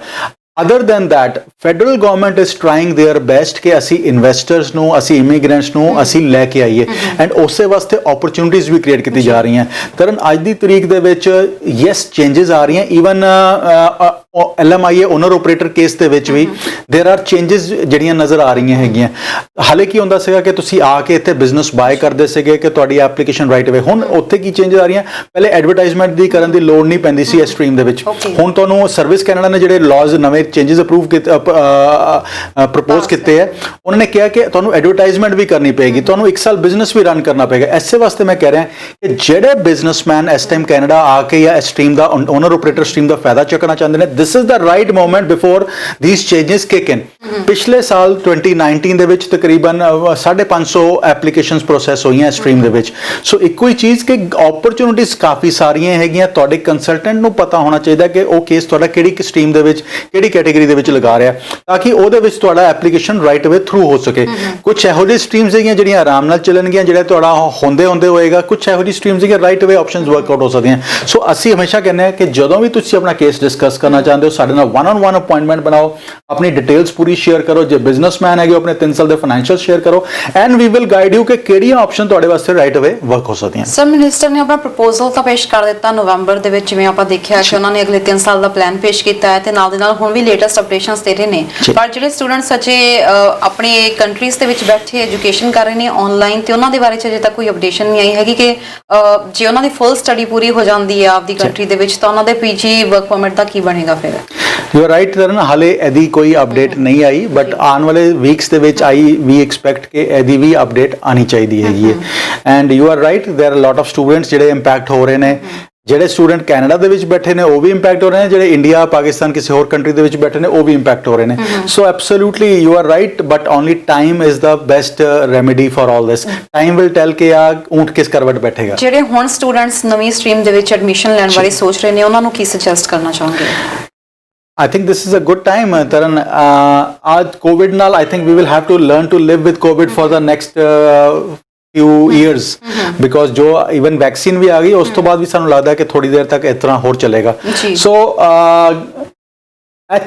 Other than that federal government is trying their best ਕਿ ਅਸੀਂ ਇਨਵੈਸਟਰਸ ਨੂੰ, ਅਸੀਂ ਇਮੀਗ੍ਰੈਂਟਸ ਨੂੰ ਅਸੀਂ ਲੈ ਕੇ ਆਈਏ, ਐਂਡ ਉਸੇ ਵਾਸਤੇ ਓਪਰਚੁਨਿਟੀਜ਼ ਵੀ ਕ੍ਰੀਏਟ ਕੀਤੀ ਜਾ ਰਹੀਆਂ। ਤਰਨ, ਅੱਜ ਦੀ ਤਰੀਕ ਦੇ ਵਿੱਚ ਯੈਸ ਚੇਂਜਸ ਆ ਰਹੀਆਂ, even LMIA owner operator case ਦੇ ਵਿੱਚ ਵੀ देयर आर ਚੇਂਜਸ ਜਿਹੜੀਆਂ ਨਜ਼ਰ ਆ ਰਹੀਆਂ ਹੈਗੀਆਂ। ਹਾਲੇ ਕੀ ਹੁੰਦਾ ਸੀਗਾ ਕਿ ਤੁਸੀਂ ਆ ਕੇ ਇੱਥੇ ਬਿਜ਼ਨਸ ਬਾਏ ਕਰਦੇ ਸੀਗੇ ਕਿ ਤੁਹਾਡੀ ਐਪਲੀਕੇਸ਼ਨ ਰਾਈਟ ਅਵੇ। ਹੁਣ ਉੱਥੇ ਕੀ ਚੇਂਜਸ ਆ ਰਹੀਆਂ, ਪਹਿਲੇ ਐਡਵਰਟਾਈਜ਼ਮੈਂਟ ਦੀ ਕਰਨ ਦੀ ਲੋੜ ਨਹੀਂ ਪੈਂਦੀ ਸੀ ਇਸ ਸਟਰੀਮ ਦੇ ਵਿੱਚ। ਹੁਣ ਤੁਹਾਨੂੰ ਸਰਵਿਸ ਕੈਨੇਡਾ ਨੇ ਜਿਹੜੇ ਲਾਜ਼ ਨਵੇਂ ਚੇਂਜਸ ਅਪਰੂਵ ਪ੍ਰਪੋਜ਼ ਕੀਤੇ ਹੈ, ਉਹਨਾਂ ਨੇ ਕਿਹਾ ਕਿ ਤੁਹਾਨੂੰ ਐਡਵਰਟਾਈਜ਼ਮੈਂਟ ਵੀ ਕਰਨੀ ਪਏਗੀ, ਤੁਹਾਨੂੰ 1 ਸਾਲ ਬਿਜ਼ਨਸ ਵੀ ਰਨ ਕਰਨਾ ਪਏਗਾ। ਇਸੇ ਵਾਸਤੇ ਮੈਂ ਕਹਿ ਰਿਹਾ ਕਿ ਜਿਹੜੇ ਬਿਜ਼ਨਸਮੈਨ ਇਸ ਟਾਈਮ ਕੈਨੇਡਾ ਆ ਕੇ ਜਾਂ ਇਸ ਸਟਰੀਮ ਦਾ ਓਨਰ ਆਪਰੇਟਰ ਸਟਰੀਮ ਦਾ ਫਾਇਦਾ ਚੱਕਣਾ ਚਾਹੁੰਦੇ ਨੇ, this is the right moment before these changes kick in. ਪਿਛਲੇ ਸਾਲ 2019 ਦੇ ਵਿੱਚ ਤਕਰੀਬਨ 550 ਐਪਲੀਕੇਸ਼ਨਸ ਪ੍ਰੋਸੈਸ ਹੋਈਆਂ ਸਟਰੀਮ ਦੇ ਵਿੱਚ। ਸੋ ਇੱਕੋ ਹੀ ਚੀਜ਼ ਕਿ ਓਪਰਚੁਨਿਟੀਜ਼ ਕਾਫੀ ਸਾਰੀਆਂ ਹੈਗੀਆਂ। ਤੁਹਾਡੇ ਕੰਸਲਟੈਂਟ ਨੂੰ ਪਤਾ ਹੋਣਾ ਚਾਹੀਦਾ ਕਿ ਉਹ ਕੇਸ ਤੁਹਾਡਾ ਕਿਹੜੀ ਸਟਰੀਮ ਦੇ ਵਿੱਚ, ਕਿਹੜੀ ਕੈਟੇਗਰੀ ਦੇ ਵਿੱਚ ਲਗਾ ਰਿਹਾ, ਤਾਂ ਕਿ ਉਹਦੇ ਵਿੱਚ ਤੁਹਾਡਾ ਐਪਲੀਕੇਸ਼ਨ ਰਾਈਟ ਅਵੇ ਥਰੂ ਹੋ ਸਕੇ। ਕੁਝ ਇਹੋ ਜਿਹੀ ਸਟਰੀਮਸ ਹੈਗੀਆਂ ਜਿਹੜੀਆਂ ਆਰਾਮ ਨਾਲ ਚੱਲਣਗੀਆਂ, ਜਿਹੜਾ ਤੁਹਾਡਾ ਹੁੰਦੇ ਹੋਏਗਾ। ਕੁਝ ਇਹੋ ਜਿਹੀ ਸਟਰੀਮਸ ਹੈਗੀਆਂ ਰਾਈਟ ਅਵੇ ਆਪਸ਼ਨਸ ਵਰਕਆਊਟ ਹੋ ਸਕਦੀਆਂ। ਸੋ ਅਸੀਂ ਹਮੇਸ਼ਾ ਕਹਿੰਦੇ ਹਾਂ ਕਿ ਜਦੋਂ ਵੀ ਤੁਸੀਂ ਆਪਣਾ ਕੇਸ ਡਿਸਕਸ ਕਰਨਾ ਚਾਹੁੰਦੇ ਹੋ, ਸਾਡੇ ਨਾਲ 1-on-1 ਅਪਾਇੰਟਮੈਂਟ ਬਣਾਓ, ਆਪਣੀ ਡਿਟੇਲਸ ਪੂਰੀ ਸ਼ੇਅਰ ਕਰੋ। ਜੇ ਬਿਜ਼ਨਸਮੈਨ ਹੈਗੇ ਆਪਣੇ 3 ਸਾਲ ਦੇ ਫਾਈਨੈਂਸ਼ੀਅਲ ਸ਼ੇਅਰ ਕਰੋ, and we will guide you ਕਿ ਕਿਹੜੀਆਂ ਆਪਸ਼ਨ ਤੁਹਾਡੇ ਵਾਸਤੇ ਰਾਈਟ ਅਵੇ ਵਰਕ ਹੋ ਸਕਦੀਆਂ। ਸਰ, ਮਿਨਿਸਟਰ ਨੇ ਆਪਣਾ ਪ੍ਰਪੋਜ਼ਲ ਤਾਂ ਪੇਸ਼ ਕਰ ਦਿੱਤਾ ਨਵੰਬਰ ਦੇ ਵਿੱਚ, ਜਿਵੇਂ ਆਪਾਂ ਦੇਖਿਆ ਕਿ ਉਹਨਾਂ ਨੇ ਅਗਲੇ 3 ਸਾਲ ਦਾ ਪਲਾਨ ਪੇਸ਼ ਕੀਤਾ ਹੈ ਤੇ ਨਾਲ ਦੇ ਨਾਲ ਹੁਣ ਵੀ ਲੇਟੈਸਟ ਅਪਡੇਸ਼ਨਸ ਦੇ ਰਹੇ ਨੇ। ਪਰ ਜਿਹੜੇ ਸਟੂਡੈਂਟਸ ਅਜੇ ਆਪਣੇ ਕੰਟਰੀਜ਼ ਦੇ ਵਿੱਚ ਬੈਠੇ ਐਜੂਕੇਸ਼ਨ ਕਰ ਰਹੇ ਨੇ ਆਨਲਾਈਨ, ਤੇ ਉਹਨਾਂ ਦੇ ਬਾਰੇ ਚ ਅਜੇ ਤੱਕ ਕੋਈ ਅਪਡੇਸ਼ਨ ਨਹੀਂ ਆਈ ਹੈਗੀ ਕਿ ਜੇ ਉਹਨਾਂ ਦੀ ਫੁੱਲ ਸਟੱਡੀ ਪੂਰੀ ਹੋ ਜਾਂਦੀ ਹੈ ਆਪਦੀ ਕੰਟਰੀ ਦੇ ਵਿੱਚ, ਤਾਂ ਉਹਨਾਂ ਦੇ ਪੀਜੀ ਵਰਕ ਪਰਮਿਟ ਦਾ ਕੀ ਬਣੇਗਾ ਫਿਰ? ਯੂ ਆਰ ਰਾਈਟ ਤਰਨ, ਹਾਲੇ ਇਹਦੀ ਕੋਈ ਅਪਡੇਟ ਨਹੀਂ ਆਈ, ਬਟ ਆਉਣ ਵਾਲੇ ਵੀਕਸ ਦੇ ਵਿੱਚ ਵੀ ਐਕਸਪੈਕਟ ਕਿ ਇਹਦੀ ਵੀ ਅਪਡੇਟ ਆਣੀ ਚਾਹੀਦੀ ਹੈਗੀ ਹੈ। ਐਂਡ ਯੂ ਆਰ ਰਾਈਟ, ਦੇਰ ਆਰ ਲੋਟ ਆਫ ਸਟੂਡੈਂਟਸ ਜਿਹੜੇ ਇੰਪੈਕਟ ਹੋ ਰਹੇ ਨੇ। ਜਿਹੜੇ ਸਟੂਡੈਂਟ ਕੈਨੇਡਾ ਦੇ ਵਿੱਚ ਬੈਠੇ ਨੇ ਉਹ ਵੀ ਇੰਪੈਕਟ ਹੋ ਰਹੇ ਨੇ, ਜਿਹੜੇ ਇੰਡੀਆ, ਪਾਕਿਸਤਾਨ, ਕਿਸੇ ਹੋਰ ਕੰਟਰੀ ਦੇ ਵਿੱਚ ਬੈਠੇ ਨੇ ਉਹ ਵੀ ਇੰਪੈਕਟ ਹੋ ਰਹੇ ਨੇ। So absolutely you are right, but only time is the best remedy for all this. Time will tell ਕਿ ਆ ਊਂਠ ਕਿਸ ਕਰਵਟ ਬੈਠੇਗਾ। ਜਿਹੜੇ ਹੁਣ ਸਟੂਡੈਂਟਸ ਨਵੀਂ ਸਟਰੀਮ ਦੇ ਵਿੱਚ ਐਡਮਿਸ਼ਨ ਲੈਣ ਬਾਰੇ ਸੋਚ ਰਹੇ ਨੇ, ਉਹਨਾਂ ਨੂੰ ਕੀ ਸੁਜੈਸਟ ਕਰਨਾ ਚਾਹੋਗੇ? I think this is a good time, Taran. Aaj COVID naal, I think we will have to learn to live with COVID for the next few years, because जो even vaccine भी आ गई, उस तो बाद भी सानू लगता है कि थोड़ी देर तक इतना होर चलेगा। So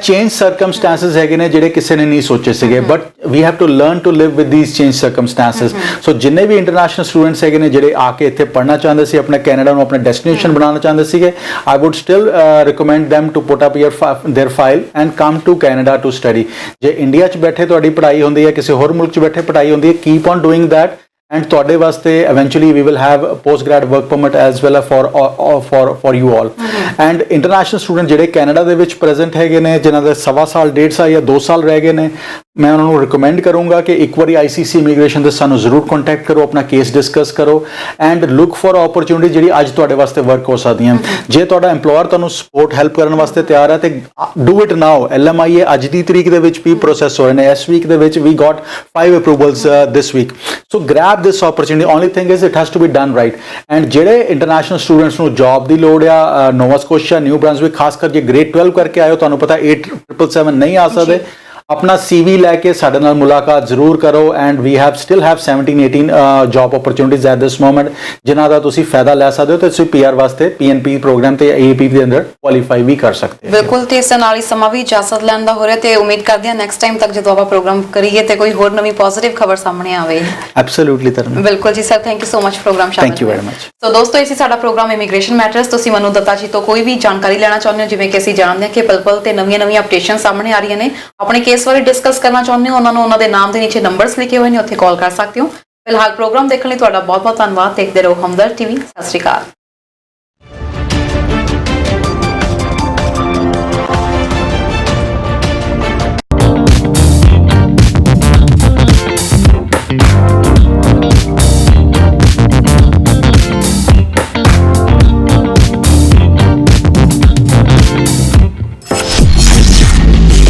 ਚੇਂਜ ਸਰਕਮਸਟੈਂਸਸ ਹੈਗੇ ਨੇ ਜਿਹੜੇ ਕਿਸੇ ਨੇ ਨਹੀਂ ਸੋਚੇ ਸੀਗੇ, but we have to learn to live with these change circumstances. So ਜਿੰਨੇ ਵੀ ਇੰਟਰਨੈਸ਼ਨਲ ਸਟੂਡੈਂਟਸ ਹੈਗੇ ਨੇ ਜਿਹੜੇ ਆ ਕੇ ਇੱਥੇ ਪੜ੍ਹਨਾ ਚਾਹੁੰਦੇ ਸੀ, ਆਪਣੇ ਕੈਨੇਡਾ ਨੂੰ ਆਪਣਾ ਡੈਸਟੀਨੇਸ਼ਨ ਬਣਾਉਣਾ ਚਾਹੁੰਦੇ ਸੀਗੇ, ਆਈ wood still recommend them to put up their file and come to Canada to study। ਜੇ ਇੰਡੀਆ 'ਚ ਬੈਠੇ ਤੁਹਾਡੀ ਪੜ੍ਹਾਈ ਹੁੰਦੀ ਹੈ, ਕਿਸੇ ਹੋਰ ਮੁਲਕ 'ਚ ਬੈਠੇ ਪੜ੍ਹਾਈ ਹੁੰਦੀ ਹੈ, keep on doing that. And ਤੁਹਾਡੇ ਵਾਸਤੇ eventually we will have post grad work permit as well for you all। and international student ਜਿਹੜੇ ਕੈਨੇਡਾ ਦੇ ਵਿੱਚ ਪ੍ਰੈਜ਼ੈਂਟ ਹੈਗੇ ਨੇ, ਜਿਨ੍ਹਾਂ ਦੇ 1.25 ਸਾਲ 1.5 ਸਾਲ ਜਾਂ 2 ਸਾਲ ਰਹਿ ਗਏ ਨੇ, ਮੈਂ ਉਹਨਾਂ ਨੂੰ ਰਿਕਮੈਂਡ ਕਰੂੰਗਾ ਕਿ ਇੱਕ ਵਾਰੀ ICC ਇਮੀਗ੍ਰੇਸ਼ਨ ਦੇ ਸਾਨੂੰ ਜ਼ਰੂਰ ਕੰਟੈਕਟ ਕਰੋ, ਆਪਣਾ ਕੇਸ ਡਿਸਕਸ ਕਰੋ, ਐਂਡ ਲੁੱਕ ਫॉर ਓਪਰਚੁਨਿਟੀ ਜਿਹੜੀ ਅੱਜ ਤੁਹਾਡੇ ਵਾਸਤੇ ਵਰਕ ਹੋ ਸਕਦੀਆਂ। ਜੇ ਤੁਹਾਡਾ EMPLOYER ਤੁਹਾਨੂੰ ਸਪੋਰਟ ਹੈਲਪ ਕਰਨ ਵਾਸਤੇ ਤਿਆਰ ਹੈ ਤੇ ਡੂ ਇਟ ਨਾਓ। LMIA ਅੱਜ ਦੀ ਤਰੀਕ ਦੇ ਵਿੱਚ ਵੀ ਪ੍ਰੋਸੈਸ ਹੋ ਰਹੇ ਨੇ। ਇਸ ਵੀਕ ਦੇ ਵਿੱਚ we got 5 approvals this week. So grab this opportunity, only thing is it has to be done right। and ਜਿਹੜੇ ਇੰਟਰਨੈਸ਼ਨਲ ਸਟੂਡੈਂਟਸ ਨੂੰ ਜੌਬ ਦੀ ਲੋੜ ਆ, ਨੋਵਾ ਸਕੋਸ਼ੀਆ, ਨਿਊ ਬ੍ਰਾਂਸਵਿਕ, ਖਾਸ ਕਰਕੇ ਗ੍ਰੇਡ 12 ਕਰਕੇ ਆਇਓ, ਤੁਹਾਨੂੰ ਪਤਾ 8777 ਨਹੀਂ ਆ ਸਕਦੇ, ਆਪਣਾ CV ਲੈ ਕੇ ਸਾਡੇ ਨਾਲ ਮੁਲਾਕਾਤ ਜ਼ਰੂਰ ਕਰੋ। And we still have 17-18 job opportunities at this moment, ਜਿਨ੍ਹਾਂ ਦਾ ਤੁਸੀਂ ਫਾਇਦਾ ਲੈ ਸਕਦੇ ਹੋ ਤੇ ਤੁਸੀਂ PR ਵਾਸਤੇ PNP ਪ੍ਰੋਗਰਾਮ ਤੇ AAP ਦੇ ਅੰਦਰ ਕੁਆਲੀਫਾਈ ਵੀ ਕਰ ਸਕਦੇ ਹੋ। ਬਿਲਕੁਲ, ਤੇ ਇਸ ਨਾਲ ਹੀ ਸਮਾਂ ਵੀ ਇਜਾਜ਼ਤ ਲੈਣ ਦਾ ਹੋ ਰਿਹਾ, ਤੇ ਉਮੀਦ ਕਰਦੇ ਹਾਂ ਨੈਕਸਟ ਟਾਈਮ ਤੱਕ ਜਦੋਂ ਆਪਾਂ ਪ੍ਰੋਗਰਾਮ ਕਰੀਏ ਤੇ ਕੋਈ ਹੋਰ ਨਵੀਂ ਪੋਜ਼ਿਟਿਵ ਖਬਰ ਸਾਹਮਣੇ ਆਵੇ। ਐਬਸੋਲੂਟਲੀ ਤਰਨ। ਬਿਲਕੁਲ ਜੀ sir, thank you so much program ਸ਼ਾਮਿਲ thank you very much. So ਦੋਸਤੋ, ਇਹ ਸੀ ਸਾਡਾ ਪ੍ਰੋਗਰਾਮ ਇਮੀਗ੍ਰੇਸ਼ਨ ਮੈਟਰਸ। ਤੁਸੀਂ ਮਨੂ ਦੱਤਾ ਜੀ ਤੋਂ ਕੋਈ ਵੀ ਜਾਣਕਾਰੀ ਲੈਣਾ ਚਾਹੁੰਦੇ ਹੋ, ਜਿਵੇਂ ਕਿ ਅਸੀਂ ਜਾਣਦੇ ਹਾਂ ਕਿ ਪਲ-ਪਲ ਤੇ ਨਵੀਆਂ ਅਪਡੇਸ਼ਨ ਸਾਹਮਣੇ ਆ ਰਹੀਆਂ ਨੇ, ਆਪਣੇ ਕੇਸ ਬਾਰੇ ਡਿਸਕਸ ਕਰਨਾ ਚਾਹੁੰਦੇ ਹੋ, ਉਹਨਾਂ ਨੂੰ ਉਹਨਾਂ ਦੇ ਨਾਮ ਦੇ ਨੀਚੇ ਨੰਬਰਸ ਲਿਖੇ ਹੋਏ ਨੇ, ਉੱਥੇ ਕਾਲ ਕਰ ਸਕਦੇ ਹੋ। ਫਿਲਹਾਲ ਪ੍ਰੋਗਰਾਮ ਦੇਖਣ ਲਈ ਤੁਹਾਡਾ ਬਹੁਤ-ਬਹੁਤ ਧੰਨਵਾਦ। ਦੇਖਦੇ ਰਹੋ ਹਮਦਰਦ TV। ਸਤਿ ਸ਼੍ਰੀ ਅਕਾਲ।